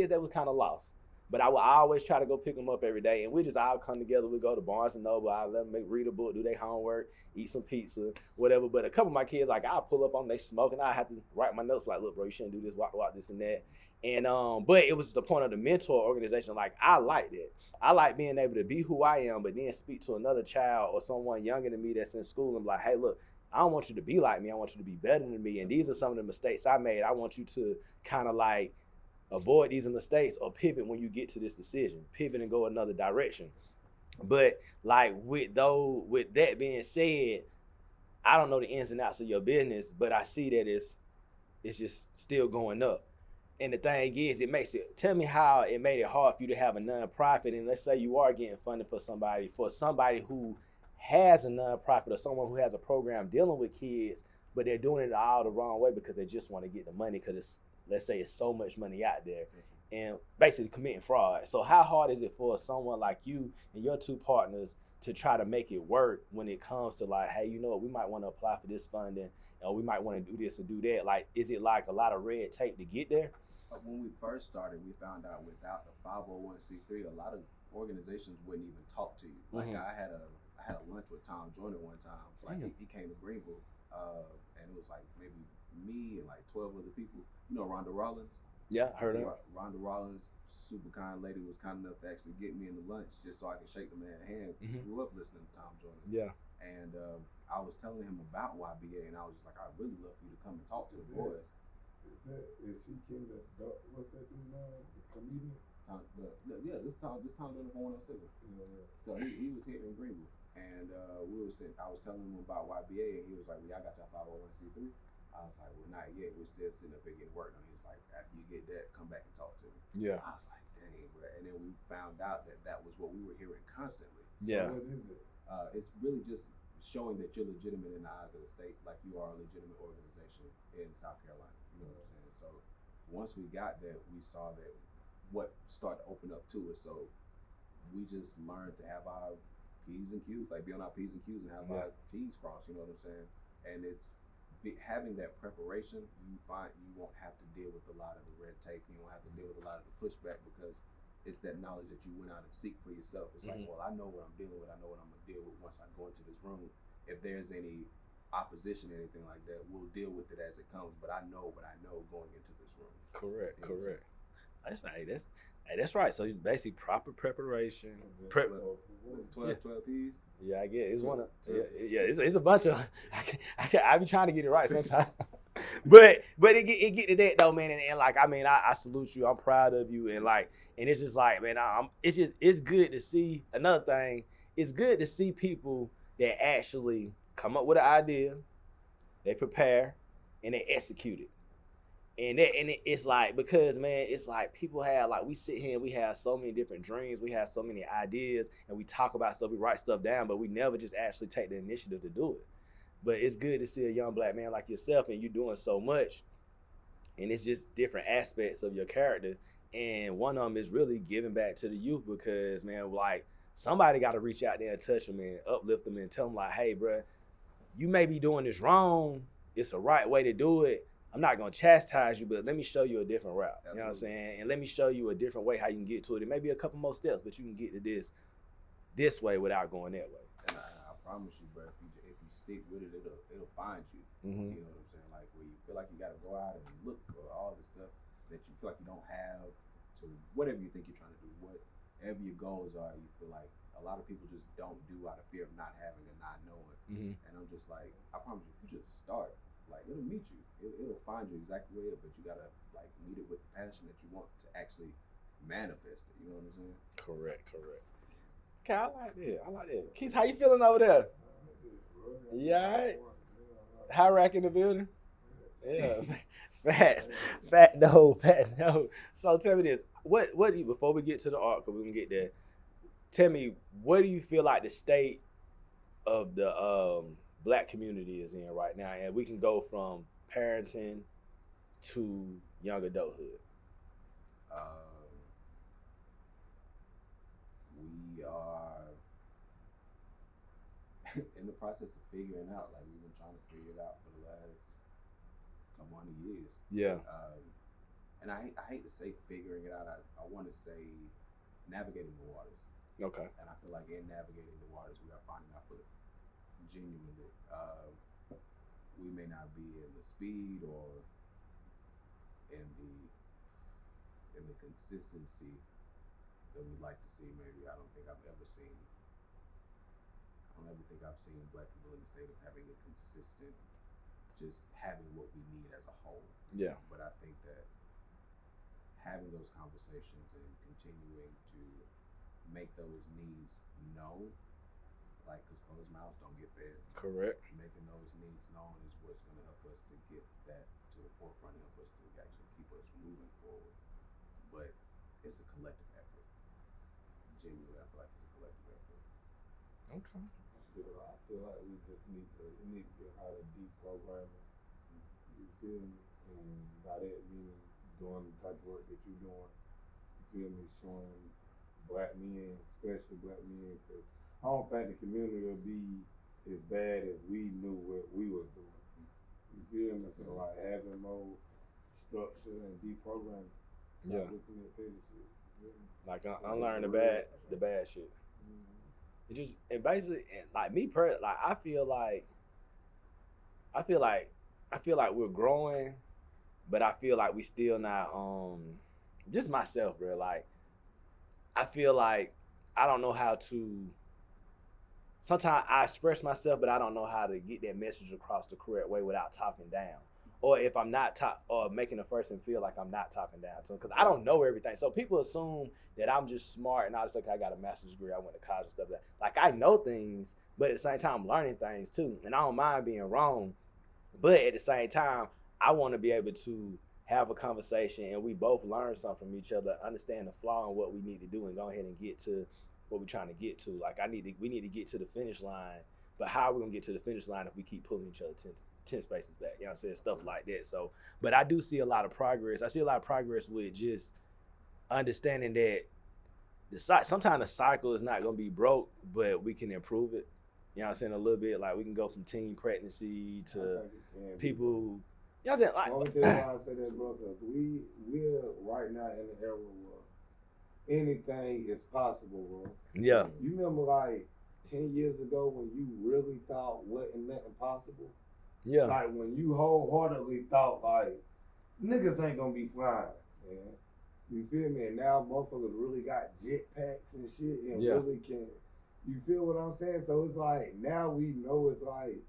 that was kind of lost. But I would always try to go pick them up every day, and we just all come together. We go to Barnes and Noble. I let them read a book, do their homework, eat some pizza, whatever. But a couple of my kids, like, I'll pull up on them, they smoking. I have to write my notes like, look, bro, you shouldn't do this, walk, this and that. And but it was the point of the mentor organization. Like, I liked it. I like being able to be who I am, but then speak to another child or someone younger than me that's in school and be like, hey, look, I don't want you to be like me. I want you to be better than me. And these are some of the mistakes I made. I want you to kind of like avoid these mistakes or pivot when you get to this decision. Pivot and go another direction. But like with that being said, I don't know the ins and outs of your business, but I see that it's just still going up. And the thing is, tell me how it made it hard for you to have a nonprofit. And let's say you are getting funded for somebody who has a nonprofit or someone who has a program dealing with kids, but they're doing it all the wrong way because they just want to get the money because let's say it's so much money out there and basically committing fraud. So how hard is it for someone like you and your 2 partners to try to make it work when it comes to like, hey, you know what, we might want to apply for this funding or we might want to do this and do that. Like, is it like a lot of red tape to get there? When we first started, we found out without the 501c3, a lot of organizations wouldn't even talk to you. Like I had a lunch with Tom Joyner one time. Like he came to Greenville, and it was like maybe me and like 12 other people. You know Rhonda Rollins? Yeah, I heard of her. Rhonda Rollins, super kind lady, was kind enough to actually get me in the lunch just so I could shake the man's hand. Grew up listening to Tom Joyner. Yeah. And I was telling him about YBA, and I was just like, I'd really love for you to come and talk to the boys. Is he King the what's that dude name? The comedian? Yeah, this time doing the 107. Yeah. So he was here in Greenville, and I was telling him about YBA, and he was like, "Well, y'all got your 501c3." I was like, "Well, not yet. We're still sitting up here getting work done." He was like, "After you get that, come back and talk to me." Yeah. I was like, "Dang, bro!" And then we found out that was what we were hearing constantly. Yeah. So what is it? It's really just showing that you're legitimate in the eyes of the state, like you are a legitimate organization in South Carolina. You know what I'm saying? So once we got that, we saw that what started to open up to us. So we just learned to have our P's and Q's, like be on our P's and Q's and have our T's crossed. You know what I'm saying? And it's having that preparation. You find you won't have to deal with a lot of the red tape. You won't have to deal with a lot of the pushback because it's that knowledge that you went out and seek for yourself. It's like, well, I know what I'm dealing with. I know what I'm gonna deal with once I go into this room. If there's any opposition, anything like that, we'll deal with it as it comes. But I know what I know going into this room. Correct. That's right. So basically proper preparation. 12 P's. Yeah, I get it. It's one of it's a bunch of I be trying to get it right sometimes. but it get to that though, man, and like I salute you. I'm proud of you, and it's just like, man, it's good to see. Another thing, it's good to see people that actually come up with an idea, they prepare, and they execute it. And it's like, because, man, it's like people have, like, we sit here and we have so many different dreams, we have so many ideas, and we talk about stuff, we write stuff down, but we never just actually take the initiative to do it. But it's good to see a young black man like yourself, and you doing so much, and it's just different aspects of your character. And one of them is really giving back to the youth, because, man, like, somebody got to reach out there and touch them and uplift them and tell them, like, hey, bro, you may be doing this wrong. It's a right way to do it. I'm not going to chastise you, but let me show you a different route. Absolutely. You know what I'm saying? And let me show you a different way how you can get to it. It may be a couple more steps, but you can get to this way without going that way. And I promise you, bro, if you stick with it, it'll find you. You know what I'm saying? Like, where you feel like you got to go out and look for all the stuff that you feel like you don't have, to whatever you think you're trying to do, whatever your goals are, you feel like a lot of people just don't do out of fear of not having and not knowing. And I'm just like, I promise you, if you just start, like, it'll meet you. It'll find you exactly where, but you gotta, like, meet it with the passion that you want to actually manifest it. You know what I'm saying? Correct. Okay, I like that. Keith, how you feeling over there? Yeah, all right. High rack in the building? Yeah. Fat no. So tell me this. What do you, before we get to the art, because we can get there, tell me, what do you feel like the state of the black community is in right now? And we can go from parenting to young adulthood. We are in the process of figuring out, like, we've been trying to figure it out for the last couple hundred years. Yeah. And I hate to say figuring it out. I want to say navigating the waters. Okay. And I feel like in navigating the waters, we are finding our foot genuinely. We may not be in the speed or in the consistency that we'd like to see. Maybe I don't think I've ever seen black people in the state of having a consistent, just having what we need as a whole. Yeah. But I think that having those conversations and continuing to make those needs known, like, because closed mouths don't get fed. Correct. Making those needs known is what's going to help us to get that to the forefront and help us to actually keep us moving forward. But it's a collective effort. Genuinely, I feel like it's a collective effort. Okay. I feel like we just need to get how to deprogramming. You feel me? And by that meaning doing the type of work that you're doing. You feel me? Showing black men, especially black men, because I don't think the community will be as bad if we knew what we was doing. You feel me? So, like, having more structure and deprogramming. Yeah. Looking at petty shit. Like, unlearn the bad shit. It just, and basically, and like me personally, like I feel like we're growing, but I feel like we still not, just myself, bro. Like, I feel like I don't know how to sometimes I express myself, but I don't know how to get that message across the correct way without talking down. Or if I'm not or making the person feel like I'm not talking down to them, because I don't know everything. So people assume that I'm just smart and I just like I got a master's degree, I went to college and stuff like that. Like I know things, but at the same time I'm learning things too. And I don't mind being wrong. But at the same time, I want to be able to have a conversation and we both learn something from each other, understand the flaw and what we need to do and go ahead and get to what we're trying to get to. Like we need to get to the finish line, but how are we gonna get to the finish line if we keep pulling each other 10 spaces back? You know what I'm saying? Stuff like that. So, but I do see a lot of progress. I see a lot of progress with just understanding that sometimes the cycle is not gonna be broke, but we can improve it. You know what I'm saying? A little bit, like we can go from teen pregnancy to people. You know what I'm saying? Like, I'm gonna tell you why I say that, bro, because we're right now in the era where anything is possible, bro. Yeah. You remember like 10 years ago when you really thought wasn't nothing possible? Yeah. Like when you wholeheartedly thought like niggas ain't gonna be flying, man. You feel me? And now motherfuckers really got jetpacks and shit and really can. You feel what I'm saying? So it's like now we know it's like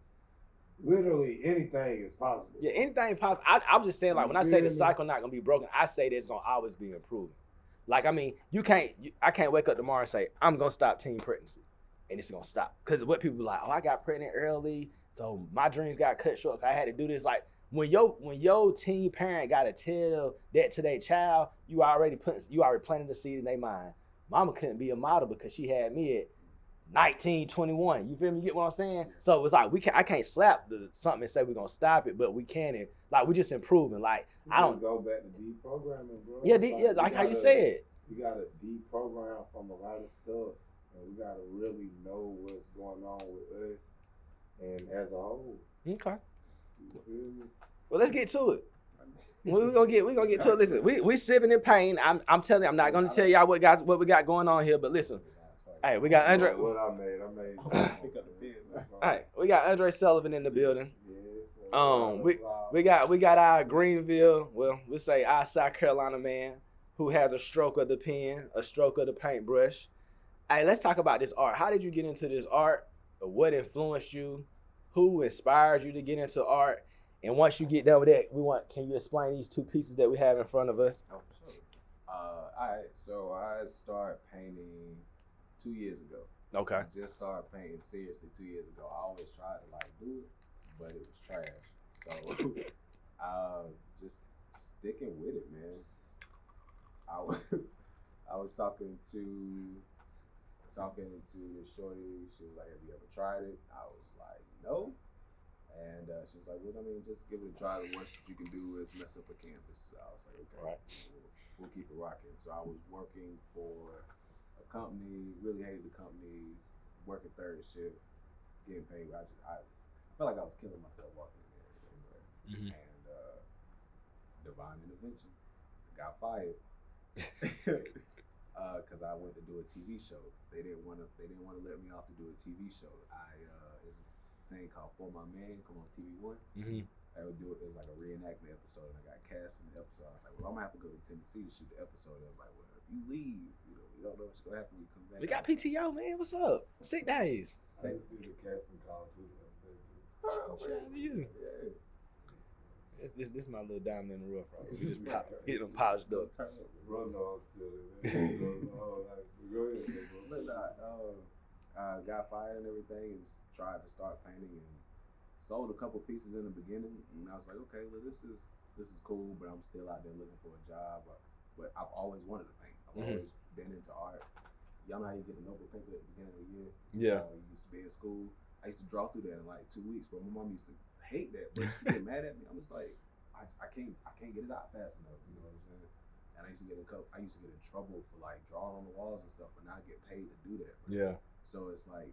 literally anything is possible. Yeah, anything possible. I'm just saying, like, when I say the cycle not gonna be broken, I say there's gonna always be improvement. Like, I mean, I can't wake up tomorrow and say I'm gonna stop teen pregnancy, and it's gonna stop. Because what people be like, oh, I got pregnant early, so my dreams got cut short. I had to do this. Like, when your teen parent gotta tell that to their child, you already planted the seed in their mind. Mama couldn't be a model because she had me at 19, 21. You feel me? You get what I'm saying? So it's like I can't slap something and say we're gonna stop it, but we can. Like, we just improving. Like, I don't go back to deprogramming, bro. Yeah, like how you said. You gotta deprogram from a lot of stuff, and we gotta really know what's going on with us and as a whole. Okay. You feel me? Well, let's get to it. We're gonna get to it. Listen, we sipping in pain. I'm telling you, I'm not gonna tell y'all what we got going on here, but listen. Hey, we got Andre. What I made. Pick up the pen. All right, we got Andre Sullivan in the building. Yeah, we got our Greenville, well, we say our South Carolina man who has a stroke of the pen, a stroke of the paintbrush. Hey, let's talk about this art. How did you get into this art? What influenced you? Who inspired you to get into art? And once you get done with that, can you explain these two pieces that we have in front of us? Oh, sure. All right, so I started painting 2 years ago. Okay. I just started painting seriously 2 years ago. I always tried to like do it, but it was trash. So just sticking with it, man. I was talking to the shorty. She was like, "Have you ever tried it?" I was like, "No." And she was like, "Well, I mean, just give it a try. The worst you can do is mess up a canvas." So I was like, "Okay, right. We'll keep it rocking." So I was working for a company, really hated the company, working third shift, getting paid. I felt like I was killing myself walking in there anywhere. Mm-hmm. And divine intervention, got fired because I went to do a TV show. They didn't want to let me off to do a TV show. It's a thing called For My Man, come on TV1. Mm-hmm. I would do it. It was like a reenactment episode, and I got cast in the episode. I was like, well, I'm gonna have to go to Tennessee to shoot the episode. I was like, well, if you leave, we don't know what's gonna happen when you come back. We got PTO, man. What's up? 6 days. I just did a casting call too. Shout out to you. Yeah. This my little diamond in the rough, right? We just get them polished up. Run on silly, man. Go ahead, bro. Got fired and everything, and tried to start painting, and sold a couple pieces in the beginning. And I was like, okay, well, this is cool, but I'm still out there looking for a job. But I've always wanted to paint. I've always been into art. Y'all know how you get a notebook paper at the beginning of the year? Yeah. You used to be in school. I used to draw through that in like 2 weeks, but my mom used to hate that. But she get mad at me. I was like, I can't get it out fast enough. You know what I'm saying? And I used to get in trouble for like drawing on the walls and stuff, but now I get paid to do that. Right? Yeah. So it's like,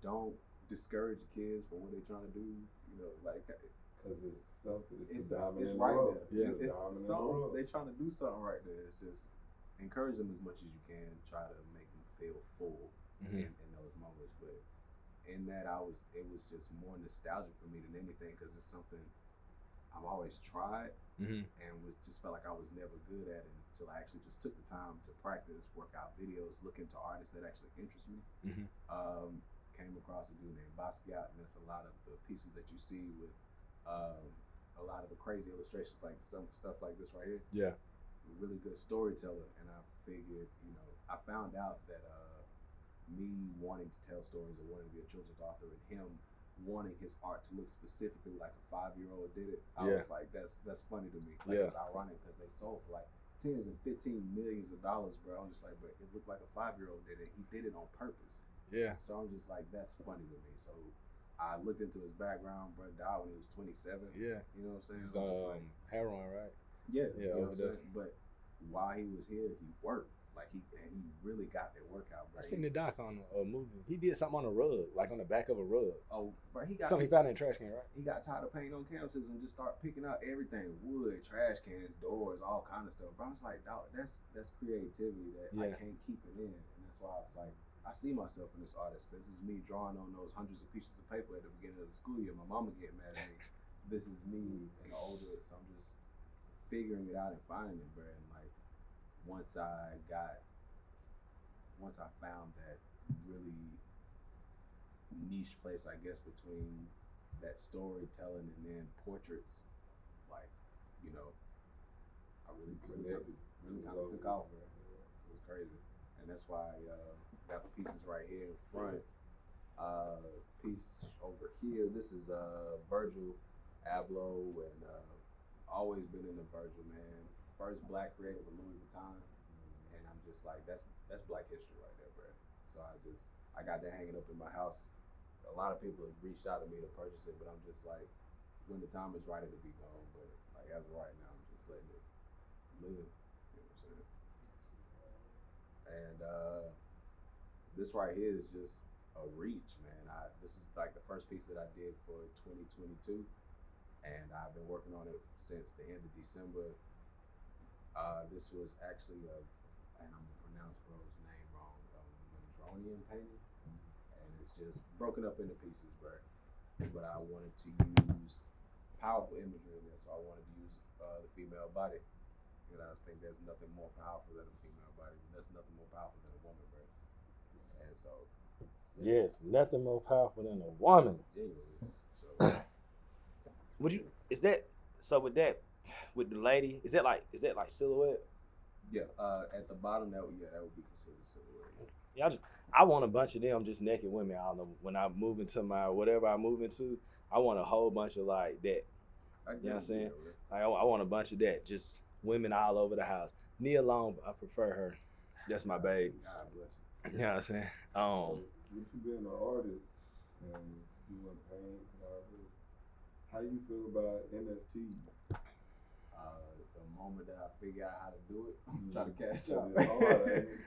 don't discourage kids for what they're trying to do. You know, like because it's something. It's right there. Yeah. They're trying to do something right there. It's just encourage them as much as you can. Try to make them feel full in those moments, but. In that it was just more nostalgic for me than anything because it's something I've always tried and just felt like I was never good at it until I actually just took the time to practice, work out videos, look into artists that actually interest me. came across a dude named Basquiat, and that's a lot of the pieces that you see with a lot of the crazy illustrations, like some stuff like this right here. Yeah. Really good storyteller, and I figured, I found out that me wanting to tell stories or wanting to be a children's author and him wanting his art to look specifically like a 5-year-old did it, I was like, that's funny to me. Like, it's ironic because they sold for like tens and 15 millions of dollars, bro. I'm just like, but it looked like a 5-year-old did it. He did it on purpose. Yeah. So I'm just like, that's funny to me. So I looked into his background. Bro died when he was 27. Yeah. You know what I'm saying? He's on heroin, right? Yeah. Yeah. You know what I'm saying? But while he was here, he worked. Like he really got that workout, bro. I seen the doc on a movie. He did something on a rug, like on the back of a rug. Oh, bro, something he found in a trash can, right? He got tired of painting on campuses and just started picking out everything: wood, trash cans, doors, all kind of stuff. Bro, I was like, dog, that's creativity that I can't keep it in, and that's why I was like, I see myself in this artist. This is me drawing on those hundreds of pieces of paper at the beginning of the school year. My mama getting mad at me. This is me and older, so I'm just figuring it out and finding it, bro. And like once I found that really niche place, I guess, between that storytelling and then portraits, like, I really kind of took off, bro. It was crazy. And that's why I got the pieces right here in front. Piece over here, this is Virgil Abloh, and always been in the Virgil, man. First black creator with Louis Vuitton. And I'm just like, that's Black history right there, bro. So I got that hanging up in my house. A lot of people have reached out to me to purchase it, but I'm just like, when the time is right, it'll be gone. But like as of right now, I'm just letting it live. You know what I'm saying? And this right here is just a reach, man. This is like the first piece that I did for 2022, and I've been working on it since the end of December. This was actually and I'm gonna pronounce bro's name wrong, Mandronian painting, and it's just broken up into pieces, bro. But I wanted to use powerful imagery in this, so I wanted to use the female body. And I think there's nothing more powerful than a female body. There's nothing more powerful than a woman, bro. And so, yes, nothing more powerful than a woman. Genuinely. So, with the lady, is that like silhouette? Yeah, at the bottom, that would be considered silhouette. Yeah, I want a bunch of them, just naked women. I don't know, when I move into my whatever I move into, I want a whole bunch of like that. You know what I'm saying? Like, I want a bunch of that, just women all over the house. Nia Long, I prefer her. That's my babe. God bless you. You know what I'm saying? With you being an artist and you want to paint and all this, how you feel about NFTs? The moment that I figure out how to do it, I'm trying to cash out. It's hard, ain't it?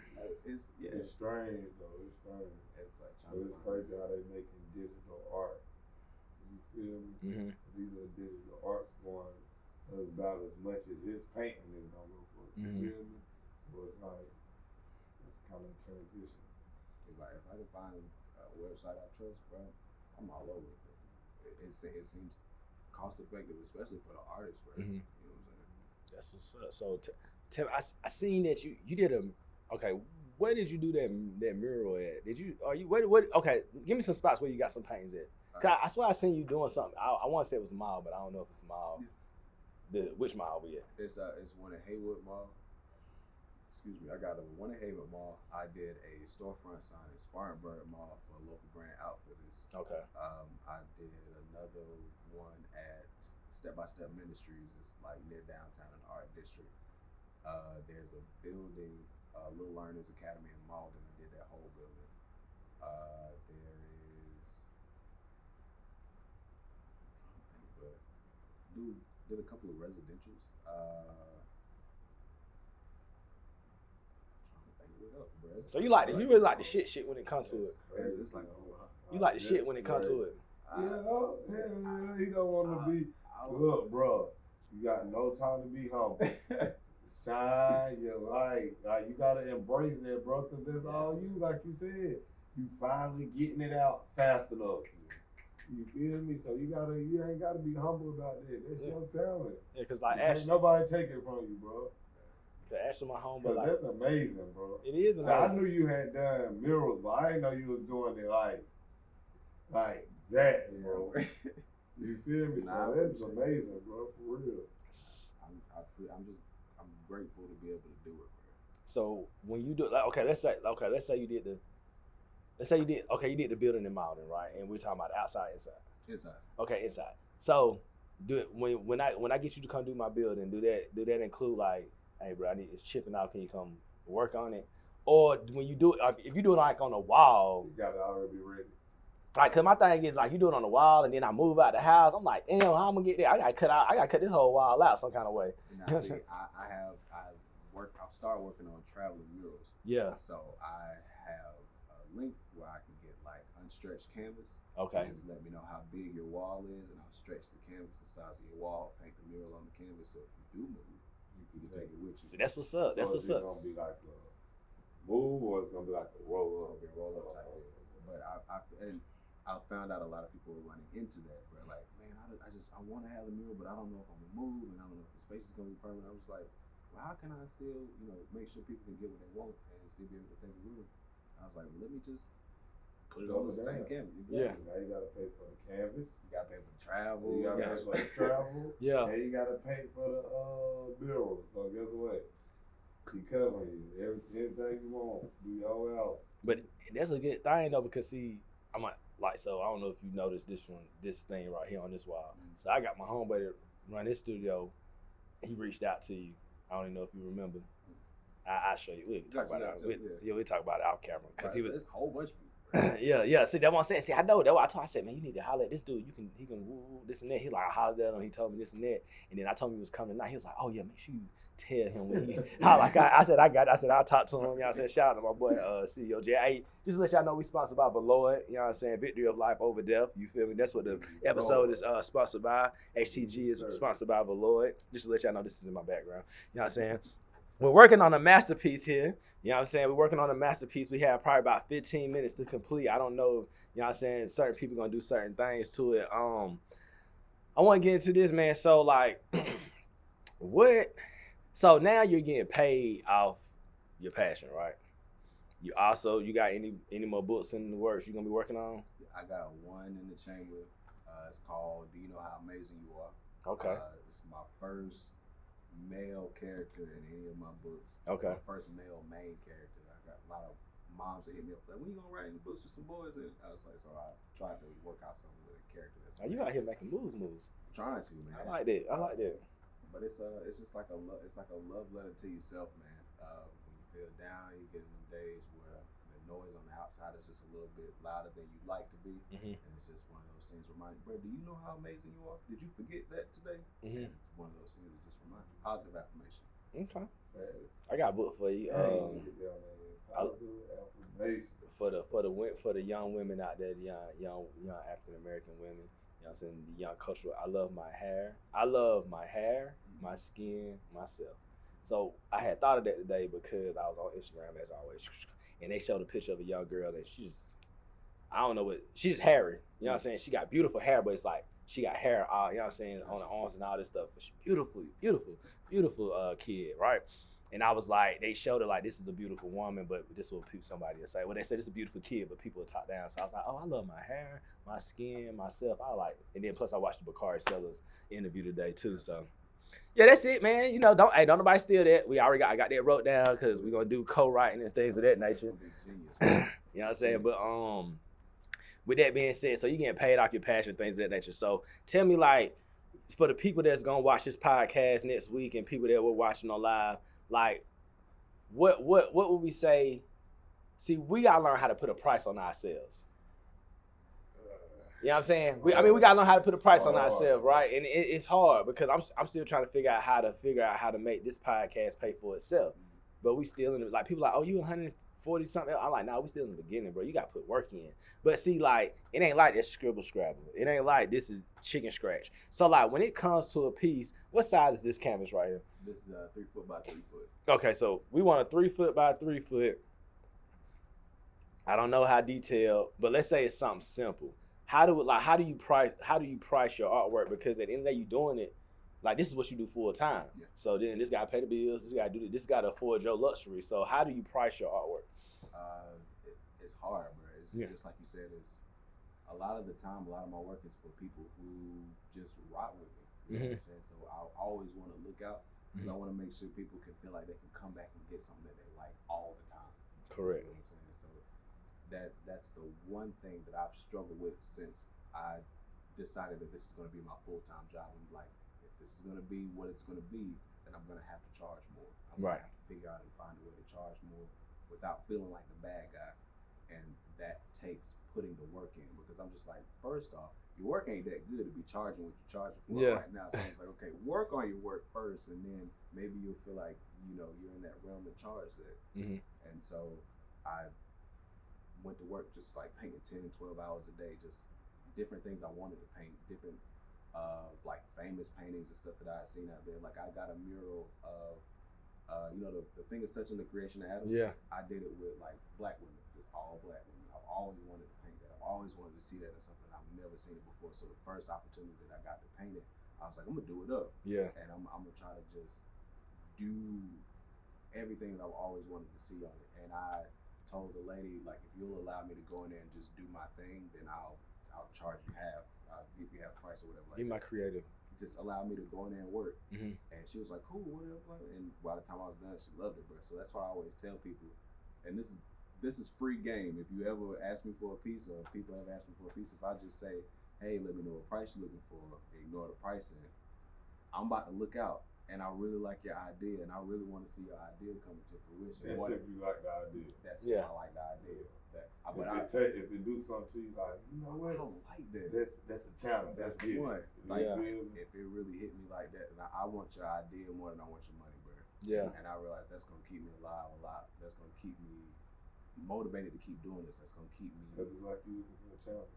It's strange though. It's strange. It's like It's crazy how they making digital art. You feel me? Mm-hmm. These are digital arts going about as much as his painting is gonna go for. You feel me? So it's like it's kind of transition. It's like if I can find a website I trust, bro, I'm all over it. It seems cost effective, especially for the artists, bro. Mm-hmm. You know what I'm saying? That's what's up. So, I seen that you did okay. Where did you do that mural at? What? Okay, give me some spots where you got some paintings at. Cause I swear I seen you doing something. I want to say it was the mall, but I don't know if it's the mall. Which mall we at? It's one at Haywood Mall. Excuse me, I got one at Haywood Mall. I did a storefront sign at Spartanburg Mall for a local brand Outfitters. Okay. I did another one at Step by Step Ministries. It's like near downtown in the Art District. There's a building, Little Learners Academy in Malden. I did that whole building. Did a couple of residentials. So you really like the shit when it comes to it. It's like You like the shit when it comes to it. Yeah, he don't want to be. Look, bro, you got no time to be humble. Shine your light. Like you gotta embrace that, bro, because that's all you. Like you said, you finally getting it out fast enough. You feel me? So you ain't gotta be humble about that. That's your talent. Yeah, cause like ain't nobody take it from you, bro. To Ashley, my home, Cause like, that's amazing, bro. It is So amazing. I knew you had done murals, but I didn't know you was doing it like like that, bro. You feel me? So that's amazing, bro, for real. I'm grateful to be able to do it, bro. So when you do, like, let's say you did you did the building and modeling, right? And we're talking about outside, inside. Inside. Okay, inside. So do it when I get you to come do my building, do that include like, hey bro, it's chipping out, can you come work on it? Or when you do it, if you do it like on a wall, you gotta already be ready. Like, cause my thing is like, you do it on the wall and then I move out the house. I'm like, damn, how I'm gonna get there? I gotta cut this whole wall out some kind of way. Now, see, I've started working on traveling murals. Yeah. So I have a link where I can get like unstretched canvas. Okay. Just let me know how big your wall is, and I'll stretch the canvas the size of your wall, paint the mural on the canvas. So if you do move, you can take it with you. See, that's what's up. That's what's up. It's gonna be like a move, or it's gonna be like a roll up. It's gonna be a roll up type thing. But I found out a lot of people were running into that, bro. Like, man, I want to have a mural, but I don't know if I'm gonna move, and I don't know if the space is gonna be permanent. I was like, well, how can I still, make sure people can get what they want and still be able to take a room? I was like, well, let me just put it on the same canvas. Exactly. Yeah. Now you gotta pay for the canvas. You gotta pay for the travel. You gotta pay for the travel. Yeah. And you gotta pay for the mural. So guess what? He covering you. Everything you want. Do your whole house. But that's a good thing though, because see, I'm like, so I don't know if you noticed this thing right here on this wall. So I got my homeboy to run his studio. He reached out to you. I don't even know if you remember. I'll show you. We can talk about it. We talk about it off camera because he was. There's a whole bunch of people. Yeah. See, that's what I'm saying. See, I know that. I said, man, you need to holler at this dude. He can woo this and that. He like, I hollered at him. He told me this and that. And then I told him he was coming tonight. He was like, oh yeah, make sure you tell him when he. I said, I'll talk to him. I said, shout out to my boy CEO J. Hey, just to let y'all know we sponsored by Beloit. You know what I'm saying? Victory of life over death. You feel me? That's what the episode is sponsored by. HTG is sponsored by Beloit. Just to let y'all know this is in my background. You know what I'm saying? We're working on a masterpiece here. You know what I'm saying? We're working on a masterpiece. We have probably about 15 minutes to complete. I don't know, you know what I'm saying, certain people going to do certain things to it. I want to get into this, man. So, like, so now you're getting paid off your passion, right? You got any more books in the works you're going to be working on? I got one in the chamber. It's called Do You Know How Amazing You Are? Okay. It's my first male character in any of my books. Okay. My first male main character. I got a lot of moms that hit me up like, when you gonna write any books with some boys? And I was like, so I tried to work out something with a character that's. Oh, you out here making moves. I'm trying to, man. I like that. But it's just like a love letter to yourself, man. When you feel down, you get in them days where the noise on the outside is just a little bit louder than you'd like to be, and it's just one of those things. Remind, bro, do you know how amazing you are? Did you forget that today? And it's one of those things that just remind you. Positive affirmation. Okay. I got a book for you. For the young women out there, the young African American women. You know what I'm saying? The young cultural. I love my hair, my skin, myself. So I had thought of that today because I was on Instagram as always, and they showed a picture of a young girl that she's hairy. You know what I'm saying? She got beautiful hair, but it's like she got hair, you know what I'm saying, on her arms and all this stuff. But she's beautiful kid, right? And I was like, they showed it like this is a beautiful woman, but this will somebody will say. Well, they said it's a beautiful kid, but people will talk down. So I was like, oh, I love my hair, my skin, myself. I like, and then plus I watched the Bakari Sellers interview today too. So yeah, that's it, man. You know, don't nobody steal that. I got that wrote down because we're gonna do co-writing and things of that nature. You know what I'm saying? But with that being said, so you getting paid off your passion, things of that nature. So tell me, like, for the people that's gonna watch this podcast next week and people that we're watching on live, like, what would we say? See, we gotta learn how to put a price on ourselves. You know what I'm saying? We gotta learn how to put a price on ourselves, right? And it's hard because I'm still trying to figure out how to make this podcast pay for itself. But we still in it. Like, people are like, oh, you 140 something. I'm like, nah, we still in the beginning, bro. You gotta put work in. But see, like, it ain't like this scribble scrabble. It ain't like this is chicken scratch. So like, when it comes to a piece, what size is this canvas right here? This is 3 foot by 3 foot. Okay, so we want a 3 foot by 3 foot. I don't know how detailed, but let's say it's something simple. How do you price your artwork? Because at the end of the day, you doing it, like, this is what you do full time. Yeah. So then this guy pay the bills, this guy do this, got to afford your luxury. So how do you price your artwork? It's hard, bro. It's just like you said. a lot of the time, a lot of my work is for people who just rock with me. You know what I'm saying? So I always want to look out because I want to make sure people can feel like they can come back and get something that they like all the time. Correct. You know what I'm saying? So that's the one thing that I've struggled with since I decided that this is going to be my full-time job. I'm like, if this is going to be what it's going to be, then I'm going to have to charge more. I'm going to have to figure out and find a way to charge more without feeling like the bad guy. And that takes putting the work in, because I'm just like, first off, your work ain't that good to be charging what you're charging for right now. So it's like, okay, work on your work first, and then maybe you'll feel like, you know, you're in that realm to charge that. And so I went to work just like painting 10, 12 hours a day, just different things I wanted to paint, different like famous paintings and stuff that I had seen out there. Like I got a mural of, you know, the fingers touching the creation of Adam. Yeah. I did it with like black women, just all black women. I've always wanted to paint that. I've always wanted to see that in something. I've never seen it before. So the first opportunity that I got to paint it, I was like, I'm gonna do it up. Yeah. And I'm gonna try to just do everything that I've always wanted to see on it. And I told the lady, like, if you'll allow me to go in there and just do my thing, then I'll charge you half. I'll give you half price or whatever. Like Be my creative. Just allow me to go in there and work. Mm-hmm. And she was like, cool, whatever. And by the time I was done, she loved it, bro. So that's what I always tell people. And this is free game. If you ever ask me for a piece, or if people ever ask me for a piece, if I just say, hey, let me know what price you're looking for, ignore the pricing, I'm about to look out. And I really like your idea, and I really want to see your idea come to fruition. That's if you like the idea. That's if I like the idea. If it do something to you, like, you know what? I don't like that. That's a challenge. That's the one. Like, if it really hit me like that, and I want your idea more than I want your money, bro. Yeah. And I realized that's gonna keep me alive a lot. That's gonna keep me motivated to keep doing this. That's gonna keep me. Because it's like you looking for a challenge,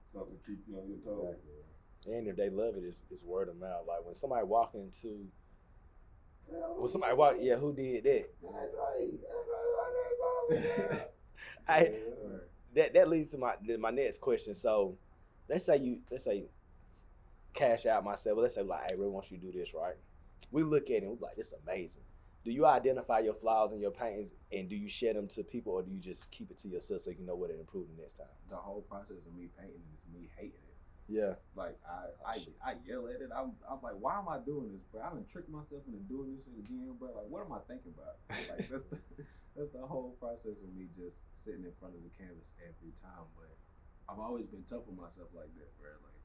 something to keep you on your toes. Exactly. And if they love it, it's word of mouth. Like when somebody walk into, who did that? That leads to my next question. So, let's say cash out myself. Let's say like, hey, I really want you to do this, right? We look at it and we're like, this is amazing. Do you identify your flaws in your paintings, and do you share them to people, or do you just keep it to yourself so you know what to improve the next time? The whole process of me painting is me hating it. Yeah. Like I yell at it. I'm like, why am I doing this, bro? I done tricked myself into doing this shit again, bro. Like, what am I thinking about? Like that's the whole process of me just sitting in front of the canvas every time. But I've always been tough on myself like that, bro. Like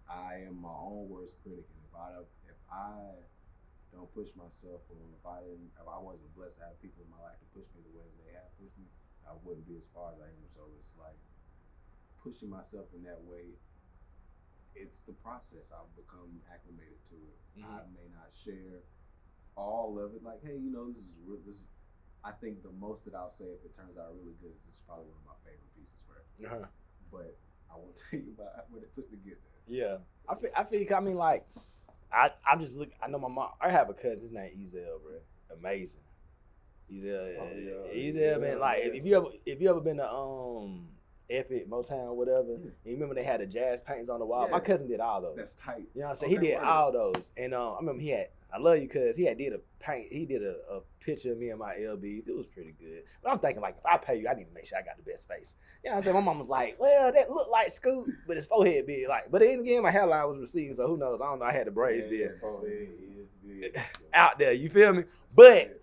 I am my own worst critic, and if I don't push myself, or if I wasn't blessed to have people in my life to push me the way that they have pushed me, I wouldn't be as far as I am. So it's like pushing myself in that way. It's the process. I've become acclimated to it. I may not share all of it. Like, hey, you know, this is real. I think the most that I'll say, if it turns out really good, is this is probably one of my favorite pieces, right? But I won't tell you about what it took to get there. Yeah, I feel. I mean, like, I'm just looking. I know my mom. I have a cousin. His name Ezel, bro. Amazing. Ezel, man. Like, if you ever been to Epic, Motown, whatever. You remember they had the jazz paintings on the wall? My cousin did all those. That's tight. You know what I'm saying? He did all those. And I remember I love you, cuz he did a picture of me and my LBs. It was pretty good. But I'm thinking, like, if I pay you, I need to make sure I got the best face. You know what I'm saying? My mom was like, well, that looked like Scoop, but his forehead big. Like, but then again, my hairline was receding, so who knows? I don't know. I had the braids there. Forehead is big. Out there, you feel me? But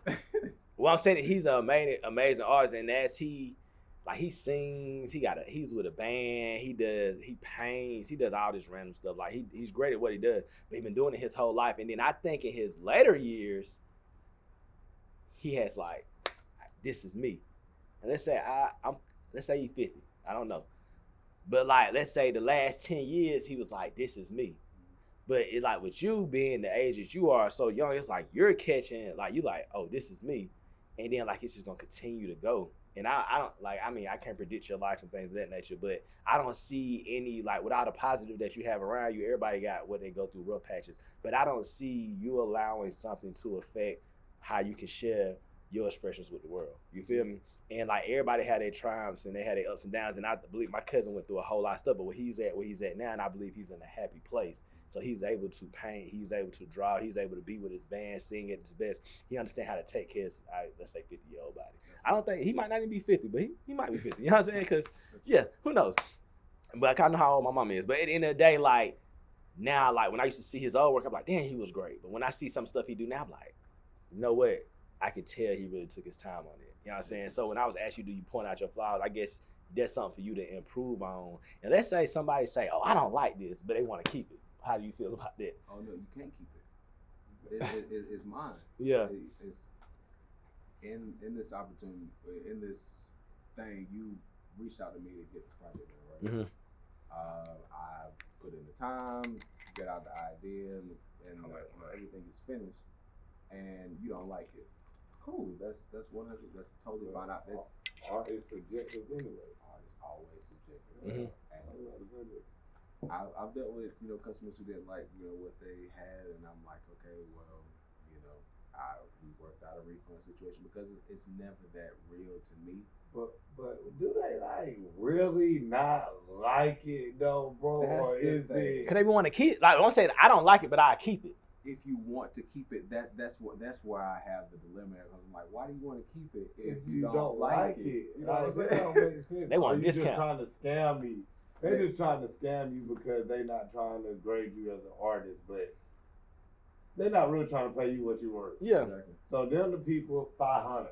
what I'm saying is he's an amazing artist, and as he sings, he's with a band, he paints, he does all this random stuff. Like he's great at what he does, but he's been doing it his whole life. And then I think in his later years, he has like, this is me. And let's say let's say he's 50. I don't know. But like, let's say the last 10 years, he was like, this is me. But it's like with you being the age that you are so young, it's like you're catching, like you like, oh, this is me. And then like it's just gonna continue to go. And I don't like, I mean, I can't predict your life and things of that nature, but I don't see any, like, without a positive that you have around you, everybody got what they go through, rough patches. But I don't see you allowing something to affect how you can share your expressions with the world. You feel me? And like everybody had their triumphs and they had their ups and downs. And I believe my cousin went through a whole lot of stuff, but where he's at now, and I believe he's in a happy place. So he's able to paint, he's able to draw, he's able to be with his band, sing at his best. He understands how to take care of his, let's say, 50-year-old body. I don't think, he might not even be 50, but he might be 50. You know what I'm saying? Because, yeah, who knows? But I kind of know how old my mom is. But at the end of the day, like, now, like, when I used to see his old work, I'm like, damn, he was great. But when I see some stuff he do now, I'm like, you know what? I could tell he really took his time on it. You know what I'm saying? So when I was asking you, do you point out your flaws, I guess that's something for you to improve on. And let's say somebody say, oh, I don't like this, but they want to keep it. How do you feel about that? Oh, no, you can't keep it. It's mine. Yeah. It's in this opportunity, in this thing, you reached out to me to get the project done, right? Mm-hmm. I put in the time, get out the idea, and everything is finished, and you don't like it. Cool. That's 100. That's totally fine. That's art is subjective anyway. Art is always subjective. Mm-hmm. And I've dealt with customers who didn't like what they had, and I'm like, okay, well, we worked out a refund situation because it's never that real to me. But do they like really not like it though, bro? Or is it? Cause they want to keep. Like I'm saying, I don't like it, but I keep it. If you want to keep it, that's where I have the dilemma. I'm like, why do you want to keep it if you don't like it? You know what I'm saying? That don't make sense. They want a discount. Just trying to scam me. They're just trying to scam you because they're not trying to grade you as an artist, but they're not really trying to pay you what you're worth. Yeah. Exactly. So them the people 500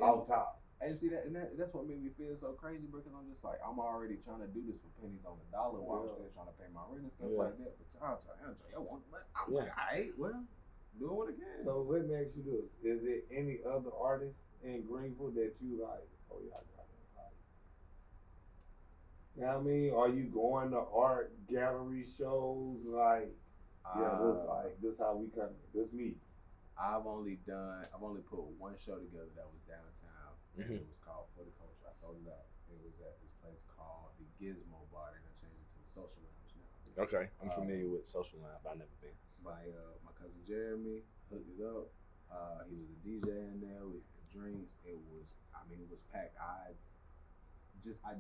on top. And see that's what made me feel so crazy because I'm just like, I'm already trying to do this for pennies on the dollar while I'm still trying to pay my rent and stuff like that. But y'all want money. I'm like, all right, well, doing what I can. So let me ask you this. Is there any other artists in Greenville that you like, oh yeah, I got it, like, you know what I mean? Are you going to art gallery shows like, this how we come, this me? I've only put one show together that was downtown. Mm-hmm. It was called For the Culture. I sold it out. It was at this place called the Gizmo Bar, and I changed it to the Social Lounge now. Okay, I'm familiar with Social Lounge, but I've never been. By my cousin Jeremy, hooked it up. He was a DJ in there. We had drinks. It was packed. I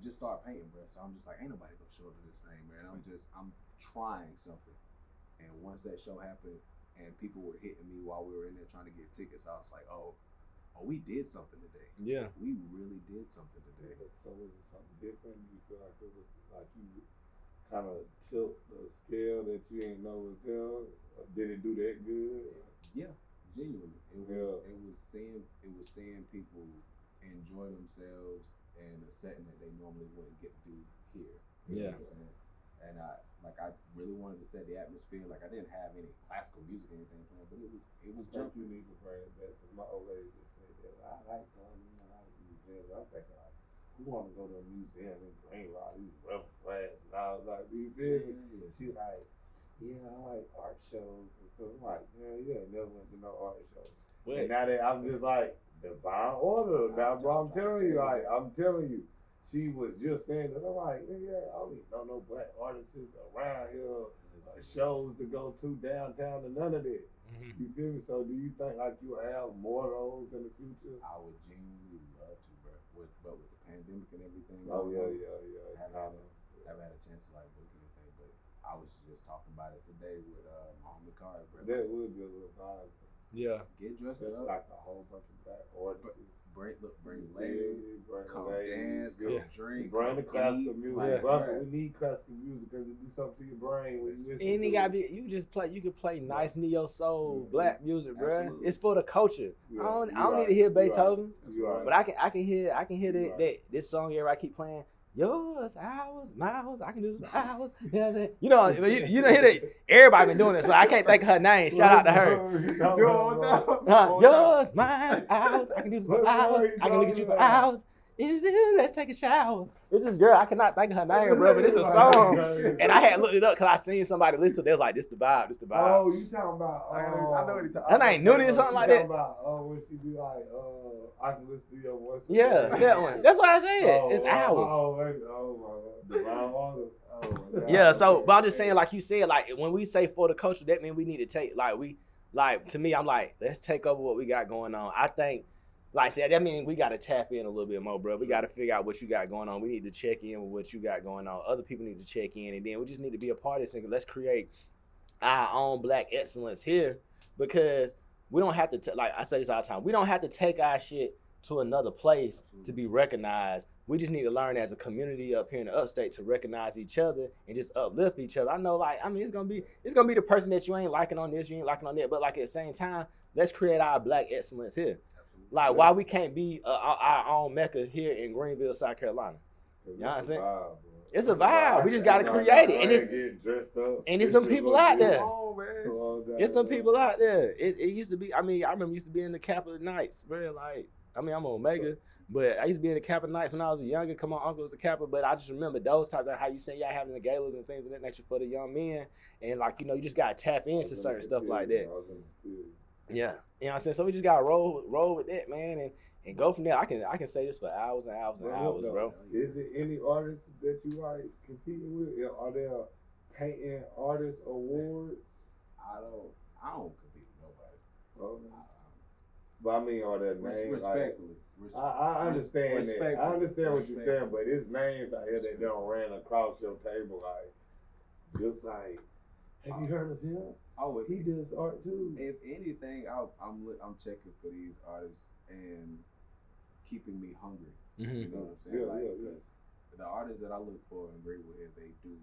just started painting, bro. So I'm just like, ain't nobody gonna show up to this thing, man. I'm trying something. And once that show happened, and people were hitting me while we were in there trying to get tickets, I was like, oh, we did something today. Yeah. We really did something today. So was it something different? You feel like it was like you kind of tilt the scale that you didn't know was there? Or did it do that good? Yeah, genuinely. It was seeing people enjoy themselves in a setting that they normally wouldn't get to do here. You know what I'm saying? And I really wanted to set the atmosphere. Like I didn't have any classical music or anything playing, but it was jumping. You need to bring it back because my old lady just said that I like going to museums. I'm thinking like, who want to go to a museum in Greenville? All these rebel flags and I was like, you feel me? Yeah. She like, yeah, I like art shows and stuff. I'm like, man, you ain't never went to no art show. And now that I'm just like, divine order. Now, bro, I'm telling you. She was just saying that. I'm like, yeah, I don't even know no black artists around here, shows to go to downtown and none of that. Mm-hmm. You feel me? So do you think like you'll have more of those in the future? I would genuinely love to, bro. But with the pandemic and everything. Oh, yeah. I haven't had a chance to like book anything, but I was just talking about it today with my homie Card, bro. That would be a little vibe. Yeah. Get dressed up. Like a whole bunch of black artists. Bring ladies, come dance, go drink, bring the classical music. Right. We need classical music because it do something to your brain when you listen. And it gotta be, you can play nice neo soul black music, bro. Absolutely. It's for the culture. I don't need to hear Beethoven, Right. but I can hear that this song here I keep playing. Yours, ours, miles. I can do this for hours. You know what I'm saying? You don't hear that. Everybody been doing it, so I can't think of her name. Shout out to her. Do it one time. Yours, mine, ours. I can do this for hours. I can look at you for hours. Let's take a shower. This is girl. I cannot think of her name, bro, but it's a song. And I had looked it up because I seen somebody listen to it. They was like, this the vibe. Oh, you talking about? I know what you're talking about. That ain't Nudie or something like that. When she be like, I can listen to your voice. Yeah, that one. That's what I said. It's ours. Oh my God. Divine order. Oh my God. Yeah, so, but I'm just saying, like you said, like when we say for the culture, that means we need to take, to me, I'm like, let's take over what we got going on. I think, like I said, that means we got to tap in a little bit more, bro. We got to figure out what you got going on. We need to check in with what you got going on. Other people need to check in, and then we just need to be a part of this thing. Let's create our own black excellence here because we don't have to, like I say this all the time, we don't have to take our shit to another place to be recognized. We just need to learn as a community up here in the upstate to recognize each other and just uplift each other. I know, like, I mean, it's gonna be the person that you ain't liking on this, you ain't liking on that, but like at the same time, let's create our black excellence here. Like, why we can't be our own Mecca here in Greenville, South Carolina? You know what I'm saying? It's a vibe. We just gotta create it, and it's them people out there. It's them people out there. It used to be. I mean, I remember used to be in the Capitol Nights, bro. Like, I mean, I'm Omega, but I used to be in the Capitol Nights when I was younger. Come on, Uncle was the Capitol, but I just remember those types of how you say y'all having the galas and things of that nature for the young men, and like, you know, you just gotta tap into certain stuff like that. Yeah, you know what I'm saying. So we just gotta roll with that, man, and go from there. I can say this for hours and hours and hours, bro. Is there any artists that you like competing with? Are there painting artist awards? I don't compete with nobody. Okay. But I mean, are there names? Respectfully. I understand that. I understand what you're saying, but it's names out here that don't ran across your table, like, just like, have you heard of him? Oh, he does art too. If anything, I'm checking for these artists and keeping me hungry. You know what I'm saying? Because the artists that I look for and agree with, they do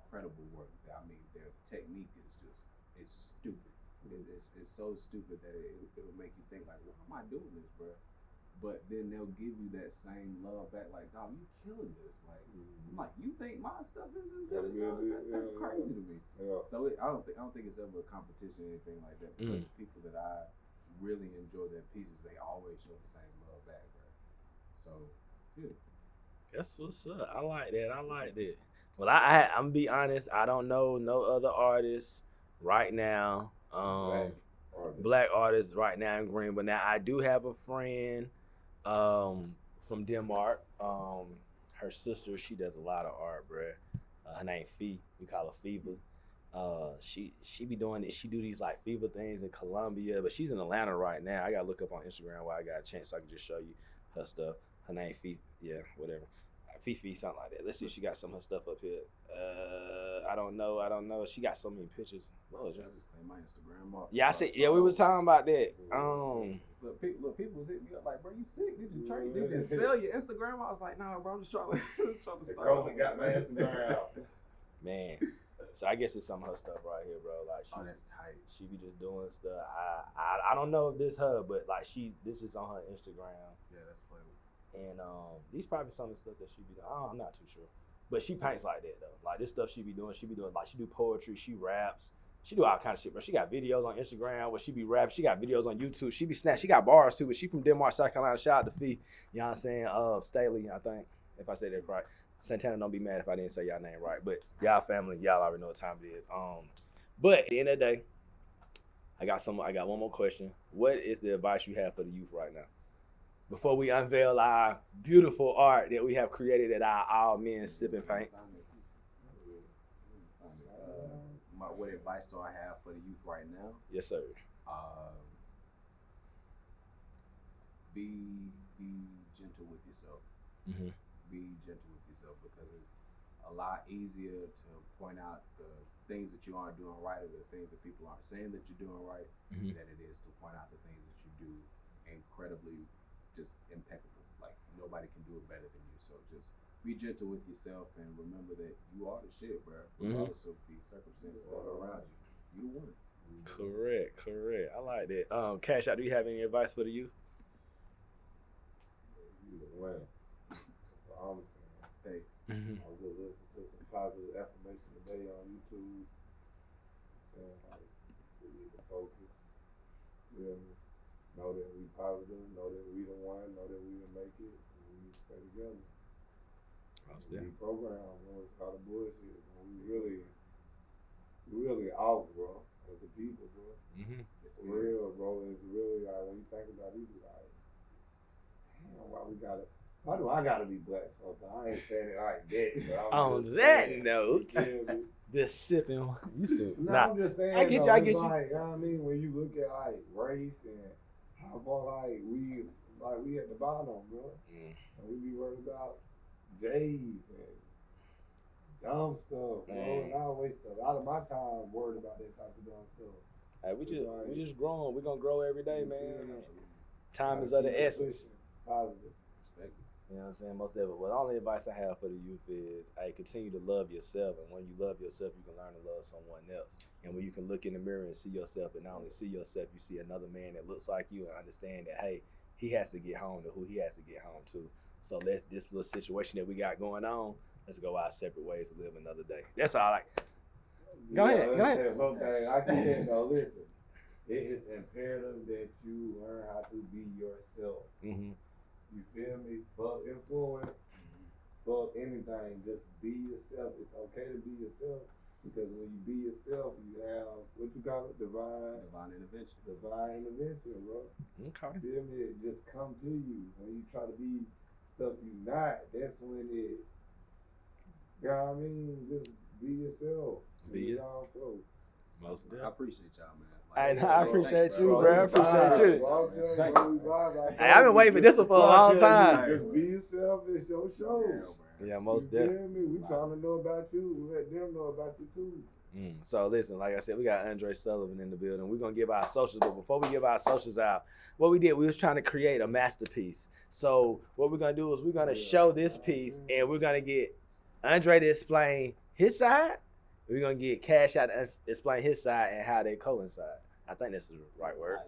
incredible work. I mean, their technique is just, it's stupid. It's so stupid that it'll make you think like, why am I doing this, bro? But then they'll give you that same love back, like, dog, you killing this. Like, I'm like, you think my stuff is as good as yours? That's crazy to me. Yeah. So I don't think it's ever a competition or anything like that. Because the people that I really enjoy their pieces, they always show the same love back, bro. So, yeah. That's what's up. I like that. Well, I'm gonna be honest. I don't know no other artists right now. Black artists right now in Green. But now I do have a friend from Denmark. Her sister, she does a lot of art, bruh. Her name Fee. We call her Fever. She be doing it. She do these like Fever things in Colombia, but she's in Atlanta right now. I gotta look up on Instagram while I got a chance so I can just show you her stuff. Her name Fee. Yeah, whatever. Fifi, something like that. Let's see if she got some of her stuff up here. I don't know. She got so many pictures. I just claimed my Instagram off. Yeah, I said. Yeah, we was talking about that. Look, people was hitting me up like, bro, you sick? Did you train? Did you sell your Instagram? I was like, nah, bro, I'm just trying to start. COVID got my Instagram out. Man, so I guess it's some of her stuff right here, bro. Like, that's tight. She be just doing stuff. I don't know if this her, but like this is on her Instagram. Yeah, that's funny. And these probably some of the stuff that she be doing. I'm not too sure. But she paints like that though. Like this stuff she be doing like she do poetry, she raps, she do all kind of shit, bro. She got videos on Instagram where she be rapping, she got videos on YouTube, she got bars too, but she from Denmark, South Carolina. Shout out to Fee. You know what I'm saying? Staley, I think, if I say that right. Santana, don't be mad if I didn't say y'all name right. But y'all family, y'all already know what time it is. But at the end of the day, I got one more question. What is the advice you have for the youth right now? Before we unveil our beautiful art that we have created at our All Men Sip and Paint. What advice do I have for the youth right now? Yes, sir. Be gentle with yourself. Mm-hmm. Be gentle with yourself because it's a lot easier to point out the things that you aren't doing right or the things that people aren't saying that you're doing right than it is to point out the things that you do incredibly just impeccable. Like nobody can do it better than you. So just be gentle with yourself and remember that you are the shit, bro. Regardless of the circumstances that are around you. You the one. Correct. I like that. Cash Out, do you have any advice for the youth? You the one. That's all I'm saying. Hey. I was just listening to some positive affirmation today on YouTube. Saying like we need to focus. Feel me? Know that we positive, know that we the one, know that we will make it, and we need to stay together. We be programmed when it's all the bullshit. When we really off, bro, as a people, bro. Mm-hmm. It's real, bro. It's really like when you think about it, you be like, damn, why do I gotta be black sometimes? I ain't saying it like that, but on that note, this sipping used to. I'm just saying. I get you. Like, you know what I mean? When you look at like race and how far we at the bottom, bro. And we be worried about J's and dumb stuff, bro. And I waste a lot of my time worried about that type of dumb stuff. Hey, we just growing. We're gonna grow every day, man. Time is of the essence. Positive. You know what I'm saying? Most of it. Well, the only advice I have for the youth is, hey, continue to love yourself. And when you love yourself, you can learn to love someone else. And when you can look in the mirror and see yourself, and not only see yourself, you see another man that looks like you and understand that, hey, he has to get home to who he has to get home to. So this is a situation that we got going on. Let's go our separate ways to live another day. That's all right. Go ahead. Okay, I can though. Listen, it is imperative that you learn how to be yourself. Mm-hmm. You feel me? Fuck influence. Fuck anything. Just be yourself. It's okay to be yourself because when you be yourself, you have what you call it, divine intervention. Divine intervention, bro. Okay. You feel me? It just come to you. When you try to be stuff you not, that's when it. You know what I mean? Just be yourself. Be it. Y'all flow. Most I appreciate y'all, man. I appreciate you, bro. I appreciate you. Hey, I've been waiting for this one for a long time. Just be yourself. It's your show. Yeah, most definitely. definitely. We trying to know about you. Let them know about you too. So listen, like I said, we got Andre Sullivan in the building. We're gonna give our socials, but before we give our socials out, what we did, we was trying to create a masterpiece. So what we're gonna do is we're gonna show this piece, and we're gonna get Andre to explain his side. We're gonna get Cash out to explain his side and how they coincide. I think that's the right word.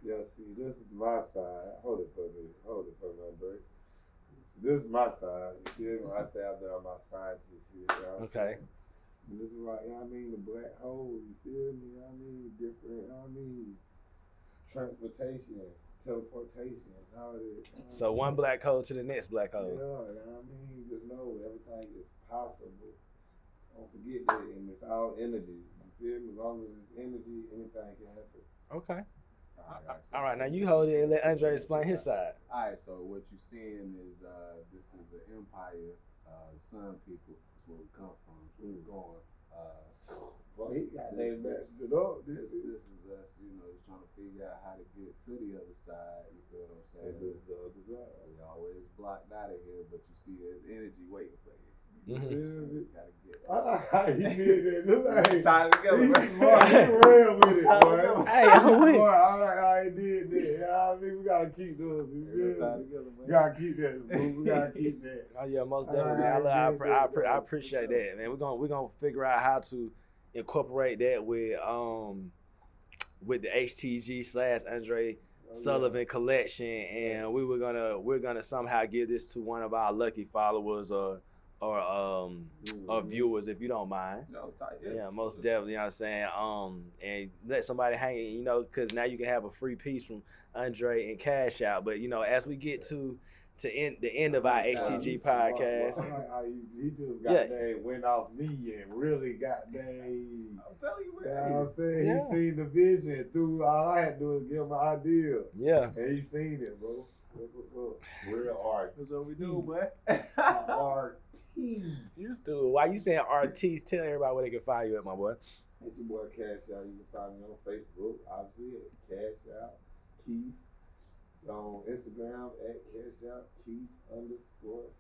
Yeah, see, this is my side. Hold it for me, Andre. This is my side. You feel me? I say I've done my scientist shit. You know Okay. And this is like, you know what I mean, the black hole. You feel me? You know what I mean, different. You know what I mean, transportation, teleportation, all that. So one black hole to the next black Yeah, hole. you know what I mean. Just know everything is possible. Don't forget that, and it's all energy. You feel me? As long as it's energy, anything can happen. Okay. All right, now you hold it and let Andre explain his side. All right, so what you're seeing is this is the empire, the sun people is where we come from, where we're going. Well, he got they messed it up. This is us, just trying to figure out how to get to the other side. You feel what I'm saying? And this is the other side. We always blocked out of here, but you see there's energy waiting for you. You feel me? Gotta get it. I like how he did that. This ain't Tied together, he's man. smart. He's real with it, boy. Hey, I'm with it. I like how he did that. You know what I mean? We gotta keep those. You feel Tied me? together, man. We gotta keep that, Smooth. We gotta keep that. Oh yeah, most definitely. I appreciate that, man. We're gonna figure out how to incorporate that with the HTG / Andre Sullivan collection, and we're gonna somehow give this to one of our lucky followers or viewers, if you don't mind. No, tight. Yeah, most definitely. You know what I'm saying? And let somebody hang it, because now you can have a free piece from Andre and Cash Out. But as we get to the end of our HTG podcast. He just got went off me and really got I'm telling you, man. You know what I'm saying? Yeah. He seen the vision through. All I had to do was give him an idea. Yeah. And he seen it, bro. That's what's up. Real art. That's what we do, man. Artiste. Used to. Why you saying artiste? Tell everybody where they can find you at, my boy. It's your boy Cash Out. You can find me on Facebook, obviously, at Cash Out Keith. On Instagram at Cash Out Keith _74.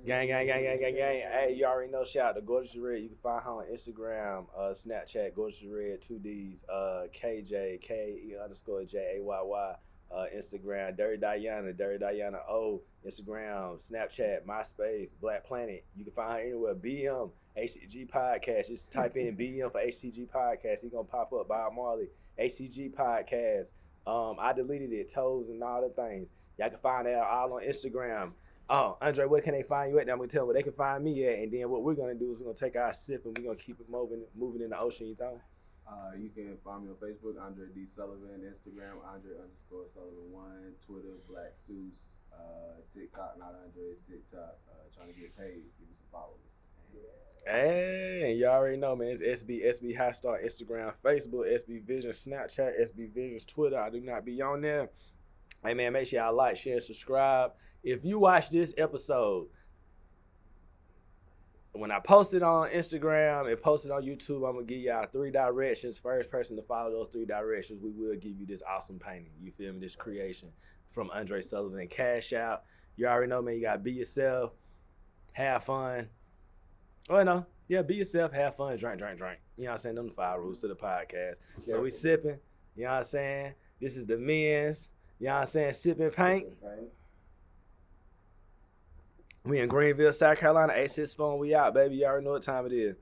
Gang. Hey, you already know. Shout out to Gorgeous Red. You can find her on Instagram, Snapchat, Gorgeous Red, 2 Ds, KJ, KE_JAYY. Instagram, Dirty Diana O, Instagram, Snapchat, MySpace, Black Planet. You can find her anywhere. BM, HTG Podcast. Just type in BM for HTG Podcast. He gonna pop up. Bob Marley, HTG Podcast. I deleted it, toes and all the things. Y'all can find that all on Instagram. Andre, where can they find you at? Now I'm gonna tell them where they can find me at, and then what we're gonna do is we're gonna take our sip and we're gonna keep it moving in the ocean. You know? You can find me on Facebook, Andre D. Sullivan, Instagram, Andre_Sullivan1, Twitter, Black Seuss, TikTok, not Andre's TikTok, trying to get paid, give me some followers. Hey, you already know, man. It's SB High Star, Instagram, Facebook, SB Vision, Snapchat, SB Visions, Twitter. I do not be on there. Hey, man, make sure y'all like, share, subscribe. If you watch this episode, when I post it on Instagram and post it on YouTube, I'm going to give y'all 3 directions. First person to follow those 3 directions, we will give you this awesome painting. You feel me? This creation from Andre Sullivan and Cash Out. You already know, man, you got to be yourself, have fun. Oh, no. Yeah, be yourself, have fun, drink. You know what I'm saying? Them the 5 rules to the podcast. So we sipping, you know what I'm saying? This is the men's, you know what I'm saying, sipping paint. We in Greenville, South Carolina. 864, we out, baby. You already know what time it is.